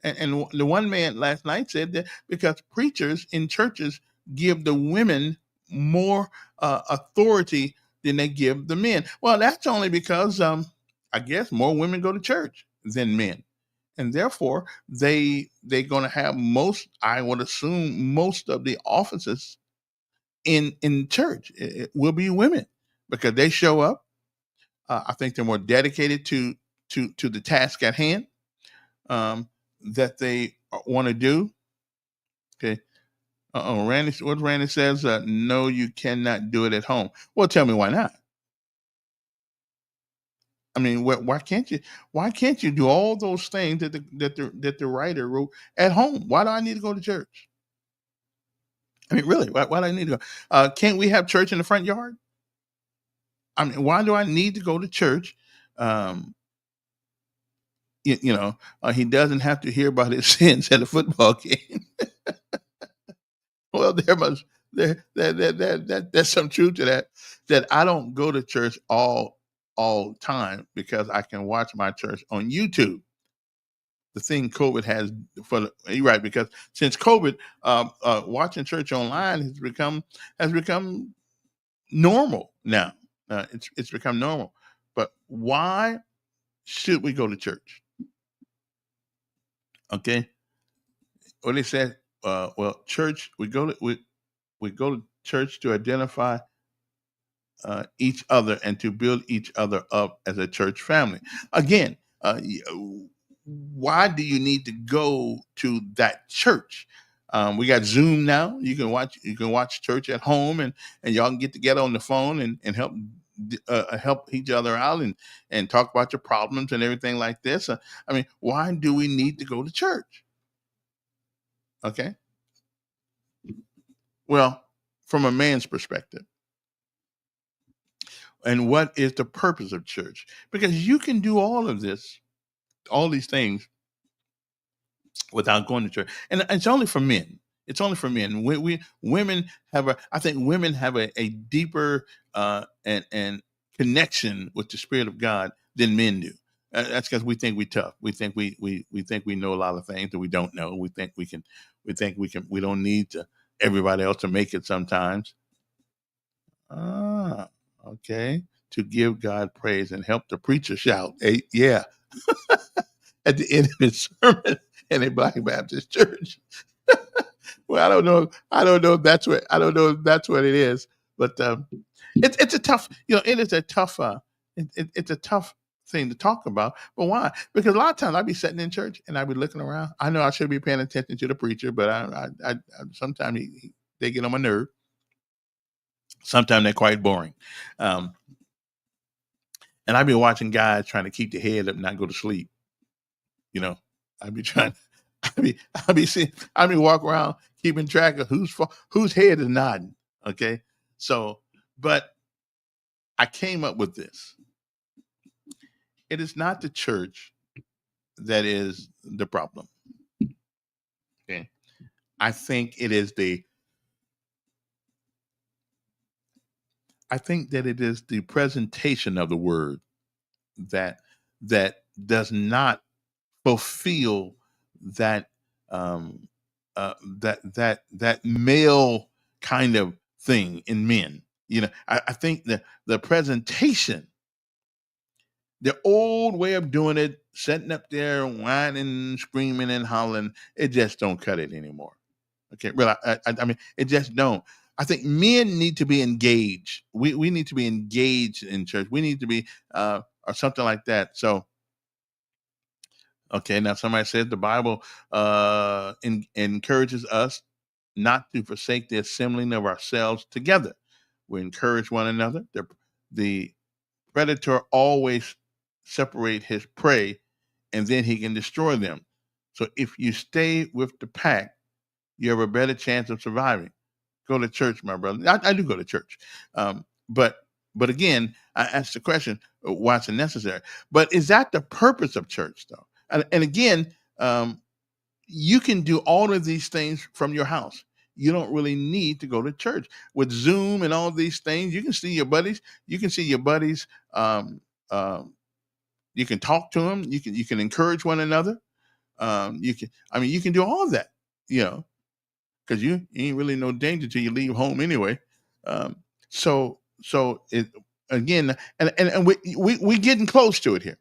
And the one man last night said that because preachers in churches give the women more authority than they give the men. Well, that's only because I guess more women go to church than men, and therefore they're going to have I would assume most of the offices in church it will be women, because they show up. I think they're more dedicated to the task at hand that they want to do. Okay. Randy, what Randy says, no, you cannot do it at home. Well, tell me why not? I mean, why can't you? Why can't you do all those things that the writer wrote at home? Why do I need to go to church? I mean, really, why do I need to go? Can't we have church in the front yard? I mean, why do I need to go to church? He doesn't have to hear about his sins at a football game. Well, there's some truth to that. That I don't go to church all time because I can watch my church on YouTube. The thing COVID has you're right, because since COVID, watching church online has become normal now. It's become normal. But why should we go to church? Okay, what they said. Well, church. We go to church to identify each other and to build each other up as a church family. Again, why do you need to go to that church? We got Zoom now. You can watch church at home, and y'all can get together on the phone and help each other out and talk about your problems and everything like this. I mean, why do we need to go to church? Okay. Well, from a man's perspective, and what is the purpose of church? Because you can do all these things without going to church, and it's only for men. It's only for men. Women have I think women have a deeper and connection with the Spirit of God than men do. That's because we think we're tough. We think we think we know a lot of things that we don't know. We think we can. We don't need everybody else to make it sometimes. Okay. To give God praise and help the preacher shout. Yeah. At the end of his sermon in a Black Baptist church. Well, I don't know if that's what it is, but it's a tough, it is a tough, it's a tough thing to talk about. But why? Because a lot of times I'd be sitting in church and I'd be looking around. I know I should be paying attention to the preacher, but I sometimes they get on my nerve. Sometimes they're quite boring. And I'd be watching guys trying to keep their head up and not go to sleep. I'd be walking around keeping track of whose head is nodding. Okay. So, but I came up with this. It is not the church that is the problem. Okay. I think that it is the presentation of the word that does not fulfill that that male kind of thing in men. I think the presentation, the old way of doing it, sitting up there whining, screaming, and hollering, it just don't cut it anymore. Okay, really, I mean, it just don't. I think men need to be engaged. We need to be engaged in church. We need to be or something like that. So, okay, now somebody says the Bible encourages us not to forsake the assembling of ourselves together. We encourage one another. The predator always separate his prey, and then he can destroy them. So if you stay with the pack, you have a better chance of surviving. Go to church, my brother. I do go to church. But again, I ask the question, why is it necessary? But is that the purpose of church, though? And again, you can do all of these things from your house. You don't really need to go to church. With Zoom and all these things, you can see your buddies. You can see your buddies. You can talk to them. You can encourage one another. You can do all of that, because you ain't really no danger till you leave home anyway. So it again, and we getting close to it here.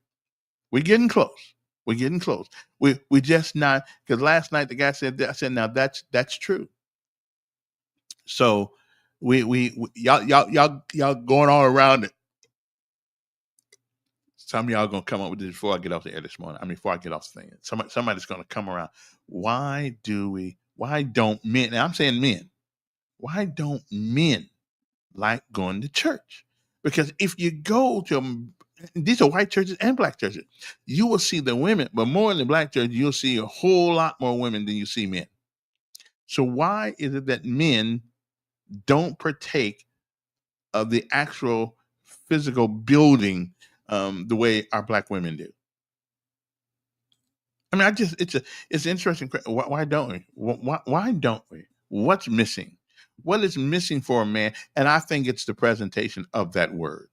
We're getting close. We're getting close. We just not, because last night the guy said that. I said, now that's true. So we y'all going all around it. Some of y'all gonna come up with this before I get off the air this morning. I mean, before I get off the thing, somebody's gonna come around. Why don't men? And I'm saying men. Why don't men like going to church? Because if you go to these are white churches and black churches, you will see the women, but more in the black church, you'll see a whole lot more women than you see men. So why is it that men don't partake of the actual physical building the way our black women do? I mean, it's an interesting question. Why don't we? Why don't we? What's missing? What is missing for a man? And I think it's the presentation of that word.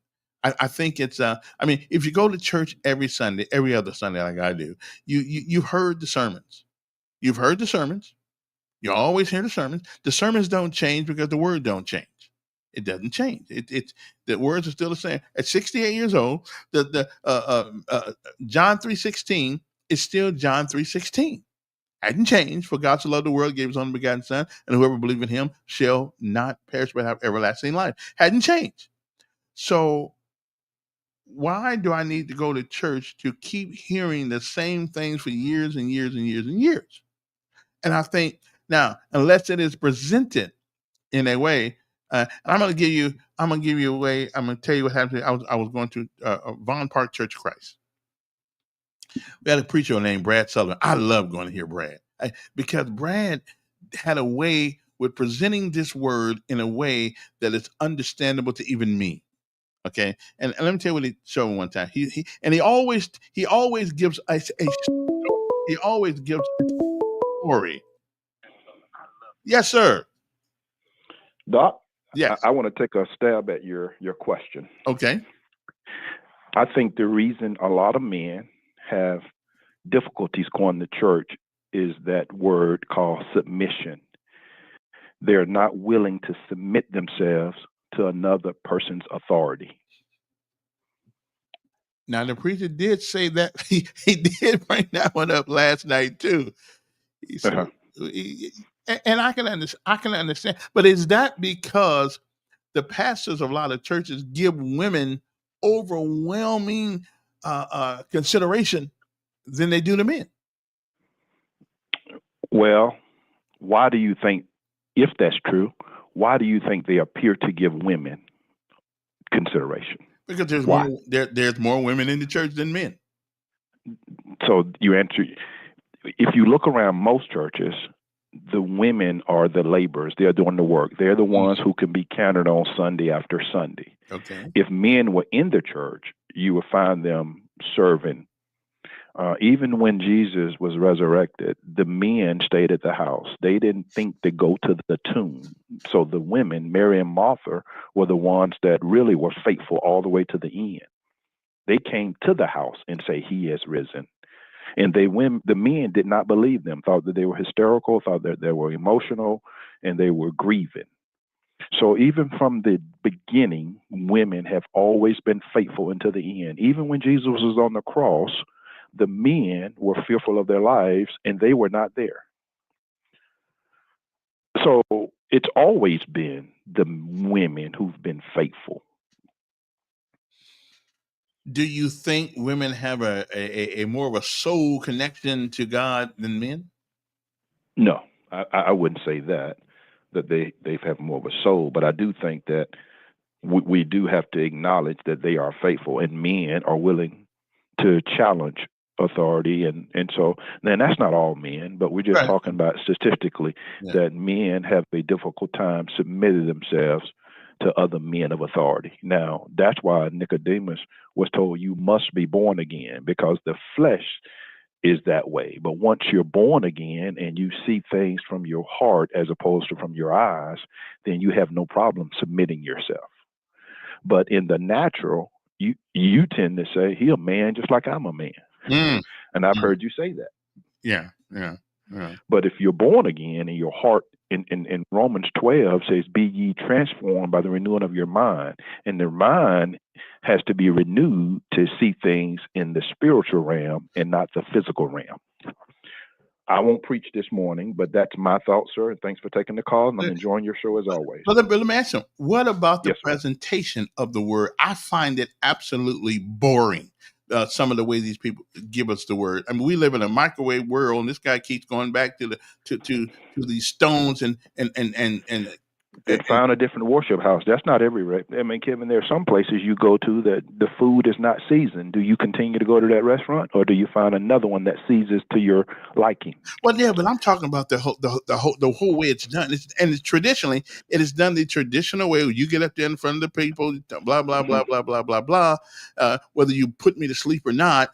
I think it's I mean, if you go to church every Sunday, every other Sunday like I do, you've heard the sermons. You've heard the sermons. You always hear the sermons. The sermons don't change because the word don't change. It doesn't change. It's the words are still the same. At 68 years old, the John 3:16 is still John 3:16. Hadn't changed. For God so loved the world, gave his only begotten Son, and whoever believes in him shall not perish but have everlasting life. Hadn't changed. So why do I need to go to church to keep hearing the same things for years and years and years and years? And I think now, unless it is presented in a way, I'm going to give you a way. I'm going to tell you what happened. I was going to Vaughn Park Church of Christ. We had a preacher named Brad Sullivan. I love going to hear Brad because Brad had a way with presenting this word in a way that is understandable to even me. Okay, and let me tell you what he showed me one time. He always gives us a story. Yes, sir. Doc, yes. I want to take a stab at your question. Okay. I think the reason a lot of men have difficulties going to church is that word called submission. They're not willing to submit themselves to another person's authority. Now, the preacher did say that. He did bring that one up last night, too. He said, and I can understand. But is that because the pastors of a lot of churches give women overwhelming consideration than they do to men? Well, why do you think, if that's true, why do you think they appear to give women consideration? Because there's more women in the church than men. So you answer, if you look around most churches, the women are the laborers. They're doing the work. They're the ones who can be counted on Sunday after Sunday. Okay. If men were in the church, you would find them serving. Even when Jesus was resurrected, the men stayed at the house. They didn't think to go to the tomb. So the women, Mary and Martha, were the ones that really were faithful all the way to the end. They came to the house and say, "He has risen." And the men did not believe them, thought that they were hysterical, thought that they were emotional, and they were grieving. So even from the beginning, women have always been faithful until the end. Even when Jesus was on the cross, the men were fearful of their lives, and they were not there. So it's always been the women who've been faithful. Do you think women have a more of a soul connection to God than men? No, I wouldn't say that they have more of a soul, but I do think that we do have to acknowledge that they are faithful, and men are willing to challenge authority, and so then that's not all men, but we're just talking about statistically that men have a difficult time submitting themselves to other men of authority. Now, that's why Nicodemus was told you must be born again, because the flesh is that way. But once you're born again and you see things from your heart as opposed to from your eyes, then you have no problem submitting yourself. But in the natural, you tend to say, he a man just like I'm a man. And I've heard you say that. Yeah. But if you're born again and your heart, in Romans 12 says, be ye transformed by the renewing of your mind. And the mind has to be renewed to see things in the spiritual realm and not the physical realm. I won't preach this morning, but that's my thought, sir. And thanks for taking the call. And I'm enjoying your show as always. But let me ask you, what about the presentation of the word? I find it absolutely boring. some of the way these people give us the word. I mean, we live in a microwave world, and this guy keeps going back to these stones and and find a different worship house. That's not every I mean, Kevin, there are some places you go to that the food is not seasoned. Do you continue to go to that restaurant, or do you find another one that seasons to your liking? Well, yeah, but I'm talking about the whole way it's done. Traditionally, it is done the traditional way. You get up there in front of the people, blah blah blah blah blah blah blah. Whether you put me to sleep or not,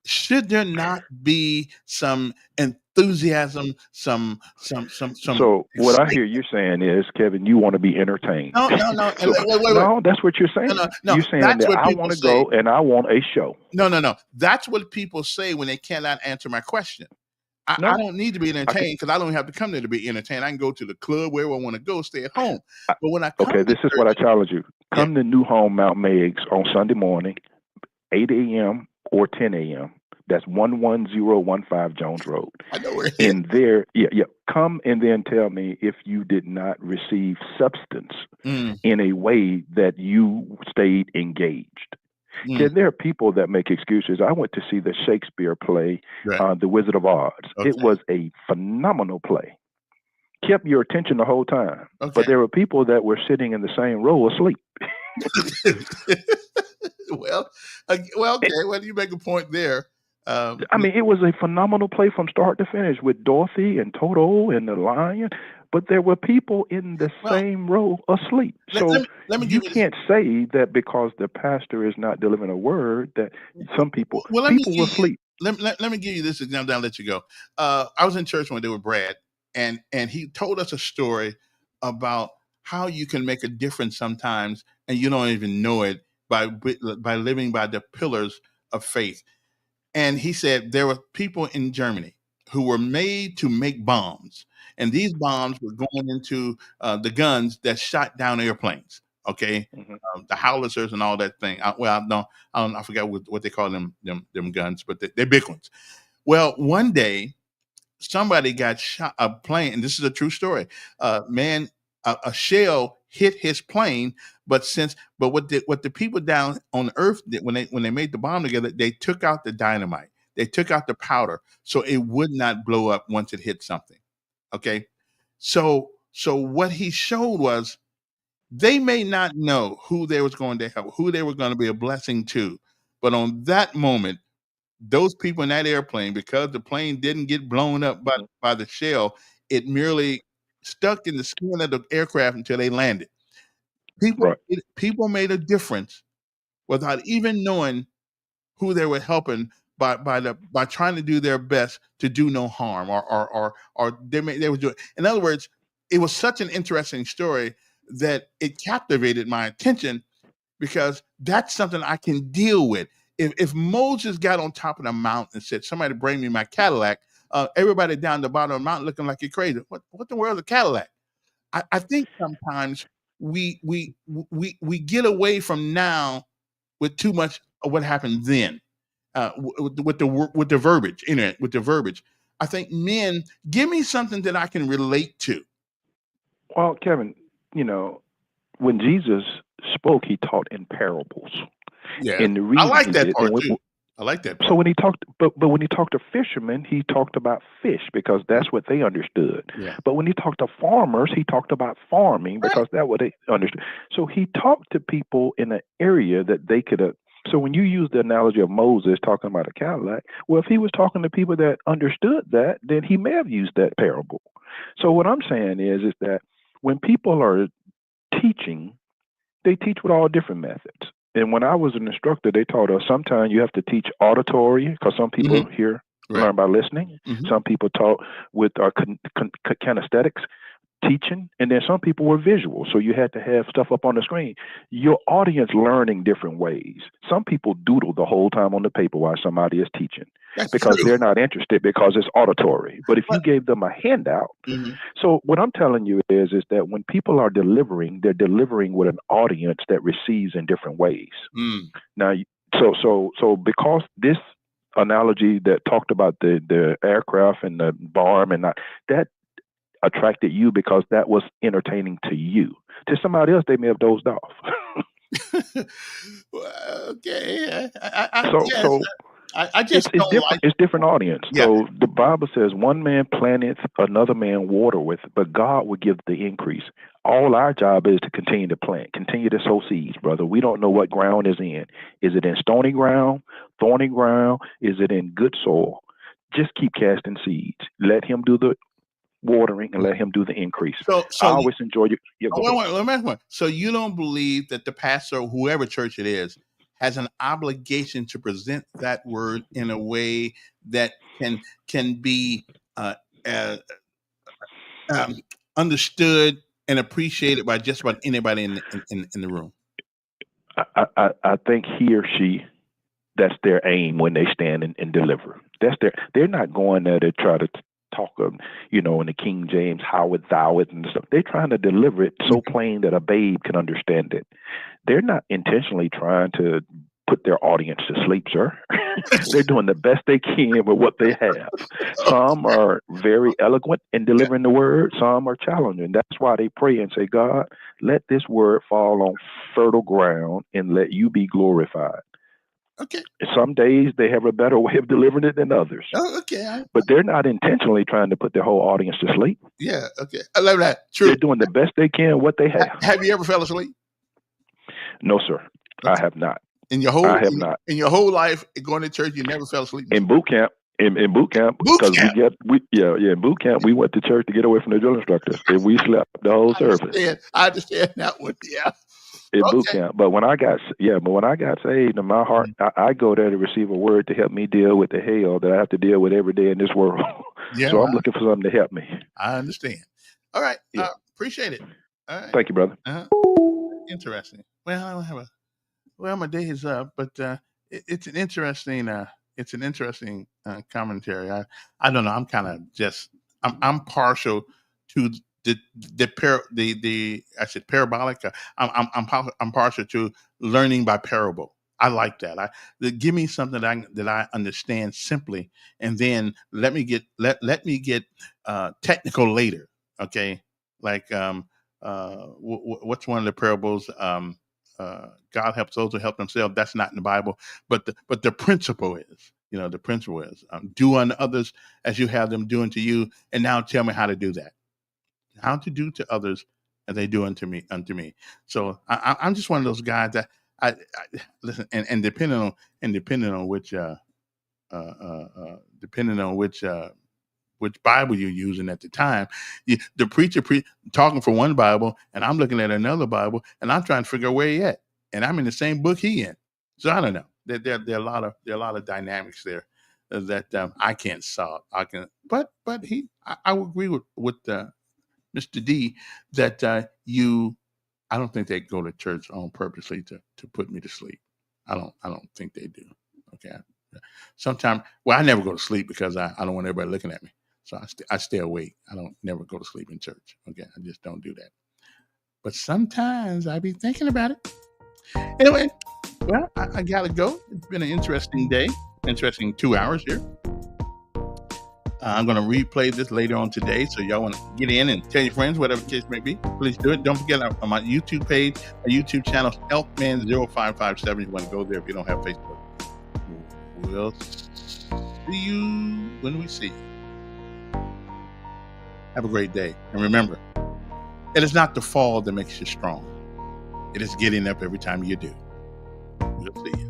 should there not be some enthusiasm, some? So what I hear you saying is, Kevin, you want to be entertained. No. So, wait. No, that's what you're saying. No. You're saying that I want to go and I want a show. No. That's what people say when they cannot answer my question. I don't need to be entertained because I don't have to come there to be entertained. I can go to the club wherever I want to go, stay at home. But when I come this is what I challenge you. Come to New Home Mount Meigs on Sunday morning, 8 a.m. or 10 a.m. That's 11015 Jones Road. I know where it and is. There, come and then tell me if you did not receive substance in a way that you stayed engaged. Because there are people that make excuses. I went to see the Shakespeare play, The Wizard of Oz. Okay. It was a phenomenal play. Kept your attention the whole time. Okay. But there were people that were sitting in the same row asleep. Well, okay. Well, you make a point there. I mean, it was a phenomenal play from start to finish with Dorothy and Toto and the lion, but there were people in the same row asleep. So let me you can't say that because the pastor is not delivering a word that some people will sleep. Let me give you this example, then I'll let you go. I was in church one day with Brad, and he told us a story about how you can make a difference sometimes, and you don't even know it by living by the pillars of faith. And he said there were people in Germany who were made to make bombs. And these bombs were going into the guns that shot down airplanes, okay? The howitzers and all that thing. I forgot what they call them guns, but they're big ones. Well, one day, somebody got shot, a plane, and this is a true story. A shell hit his plane, but what the people down on Earth did when they made the bomb together, they took out the dynamite, they took out the powder, so it would not blow up once it hit something. Okay, so what he showed was they may not know who they was going to help, who they were going to be a blessing to, but on that moment, those people in that airplane, because the plane didn't get blown up by the shell, it merely stuck in the skin of the aircraft until they landed. People made a difference without even knowing who they were helping by trying to do their best to do no harm, or they were doing. In other words, it was such an interesting story that it captivated my attention because that's something I can deal with. If Moses got on top of the mountain and said, "Somebody bring me my Cadillac," everybody down the bottom of the mountain looking like you're crazy. What the world is a Cadillac? I think sometimes we get away from now with too much of what happened then, with the verbiage, with the verbiage. I think men, give me something that I can relate to. Well, Kevin, when Jesus spoke, he taught in parables. Yeah, and the reason I like that part too. I like that part. So when he talked, but when he talked to fishermen, he talked about fish because that's what they understood. Yeah. But when he talked to farmers, he talked about farming because that's what they understood. So he talked to people in an area that they could. So when you use the analogy of Moses talking about a Cadillac, well, if he was talking to people that understood that, then he may have used that parable. So what I'm saying is that when people are teaching, they teach with all different methods. And when I was an instructor, they taught us sometimes you have to teach auditory because some people learn by listening. Some people taught with kinesthetics, teaching, and then some people were visual. So you had to have stuff up on the screen. Your audience learning different ways. Some people doodle the whole time on the paper while somebody is teaching because they're not interested because it's auditory. But if you gave them a handout, so what I'm telling you is that when people are delivering, they're delivering with an audience that receives in different ways. Now, so because this analogy that talked about the aircraft and the barn and that attracted you because that was entertaining to you. To somebody else, they may have dozed off. Well, okay. I So yes. so I just it's don't different. like. It's different audience. Yeah. So the Bible says, "One man planteth, another man watereth, but God will give the increase." All our job is to continue to plant, continue to sow seeds, brother. We don't know what ground is in. Is it in stony ground, thorny ground? Is it in good soil? Just keep casting seeds. Let Him do the watering and let Him do the increase. So I always enjoy you. Yeah, go ahead. let me ask one. So you don't believe that the pastor, or whoever church it is, has an obligation to present that word in a way that can be uh, uh, understood and appreciated by just about anybody in the room? I think he or she, that's their aim when they stand and deliver. They're not going there to try to talk in the King James, how it thou it and stuff. They're trying to deliver it so plain that a babe can understand it. They're not intentionally trying to put their audience to sleep, sir. They're doing the best they can with what they have. Some are very eloquent in delivering the word. Some are challenging. That's why they pray and say, God, let this word fall on fertile ground and let you be glorified. Okay. Some days they have a better way of delivering it than others. Oh, okay. But they're not intentionally trying to put their whole audience to sleep. Yeah. Okay. I love that. True. They're doing the best they can what they have. Have you ever fell asleep? No, sir. Okay. I have not. In your whole, I have not. In your whole life going to church, you never fell asleep? In boot camp. In boot camp, because in boot camp we went to church to get away from the drill instructors, and we slept the whole service. I understand that one. Yeah. In boot camp, but when I got saved, in my heart, I go there to receive a word to help me deal with the hell that I have to deal with every day in this world. Yeah, so I'm looking for something to help me. I understand. All right, appreciate it. All right. Thank you, brother. Interesting. Well, I don't have my day is up, but it's an interesting commentary. I don't know. I'm kind of I'm partial to I said parabolic. I'm partial to learning by parable. I like that. Give me something that I understand simply, and then let me get technical later. Okay, like what's one of the parables? God helps those who help themselves. That's not in the Bible, but the principle is, the principle is do unto others as you have them do unto you. And now tell me how to do that. How to do to others as they do unto me. So I'm just one of those guys that I listen, and depending on which Bible you're using at the time, the preacher talking for one Bible, and I'm looking at another Bible, and I'm trying to figure out where he at, and I'm in the same book he in. So I don't know. There are a lot of dynamics there that I can't solve. But I would agree with Mr. D that I don't think they go to church on purposely to put me to sleep. I don't think they do. Okay. Sometimes, I never go to sleep because I don't want everybody looking at me. So I stay awake. I don't never go to sleep in church. Okay. I just don't do that. But sometimes I be thinking about it. Anyway, well, I gotta go. It's been an interesting day. Interesting 2 hours here. I'm going to replay this later on today. So y'all want to get in and tell your friends, whatever the case may be, please do it. Don't forget on my YouTube page, my YouTube channel, Elfman0557. You want to go there if you don't have Facebook. We'll see you when we see you. Have a great day. And remember, it is not the fall that makes you strong. It is getting up every time you do. We'll see you.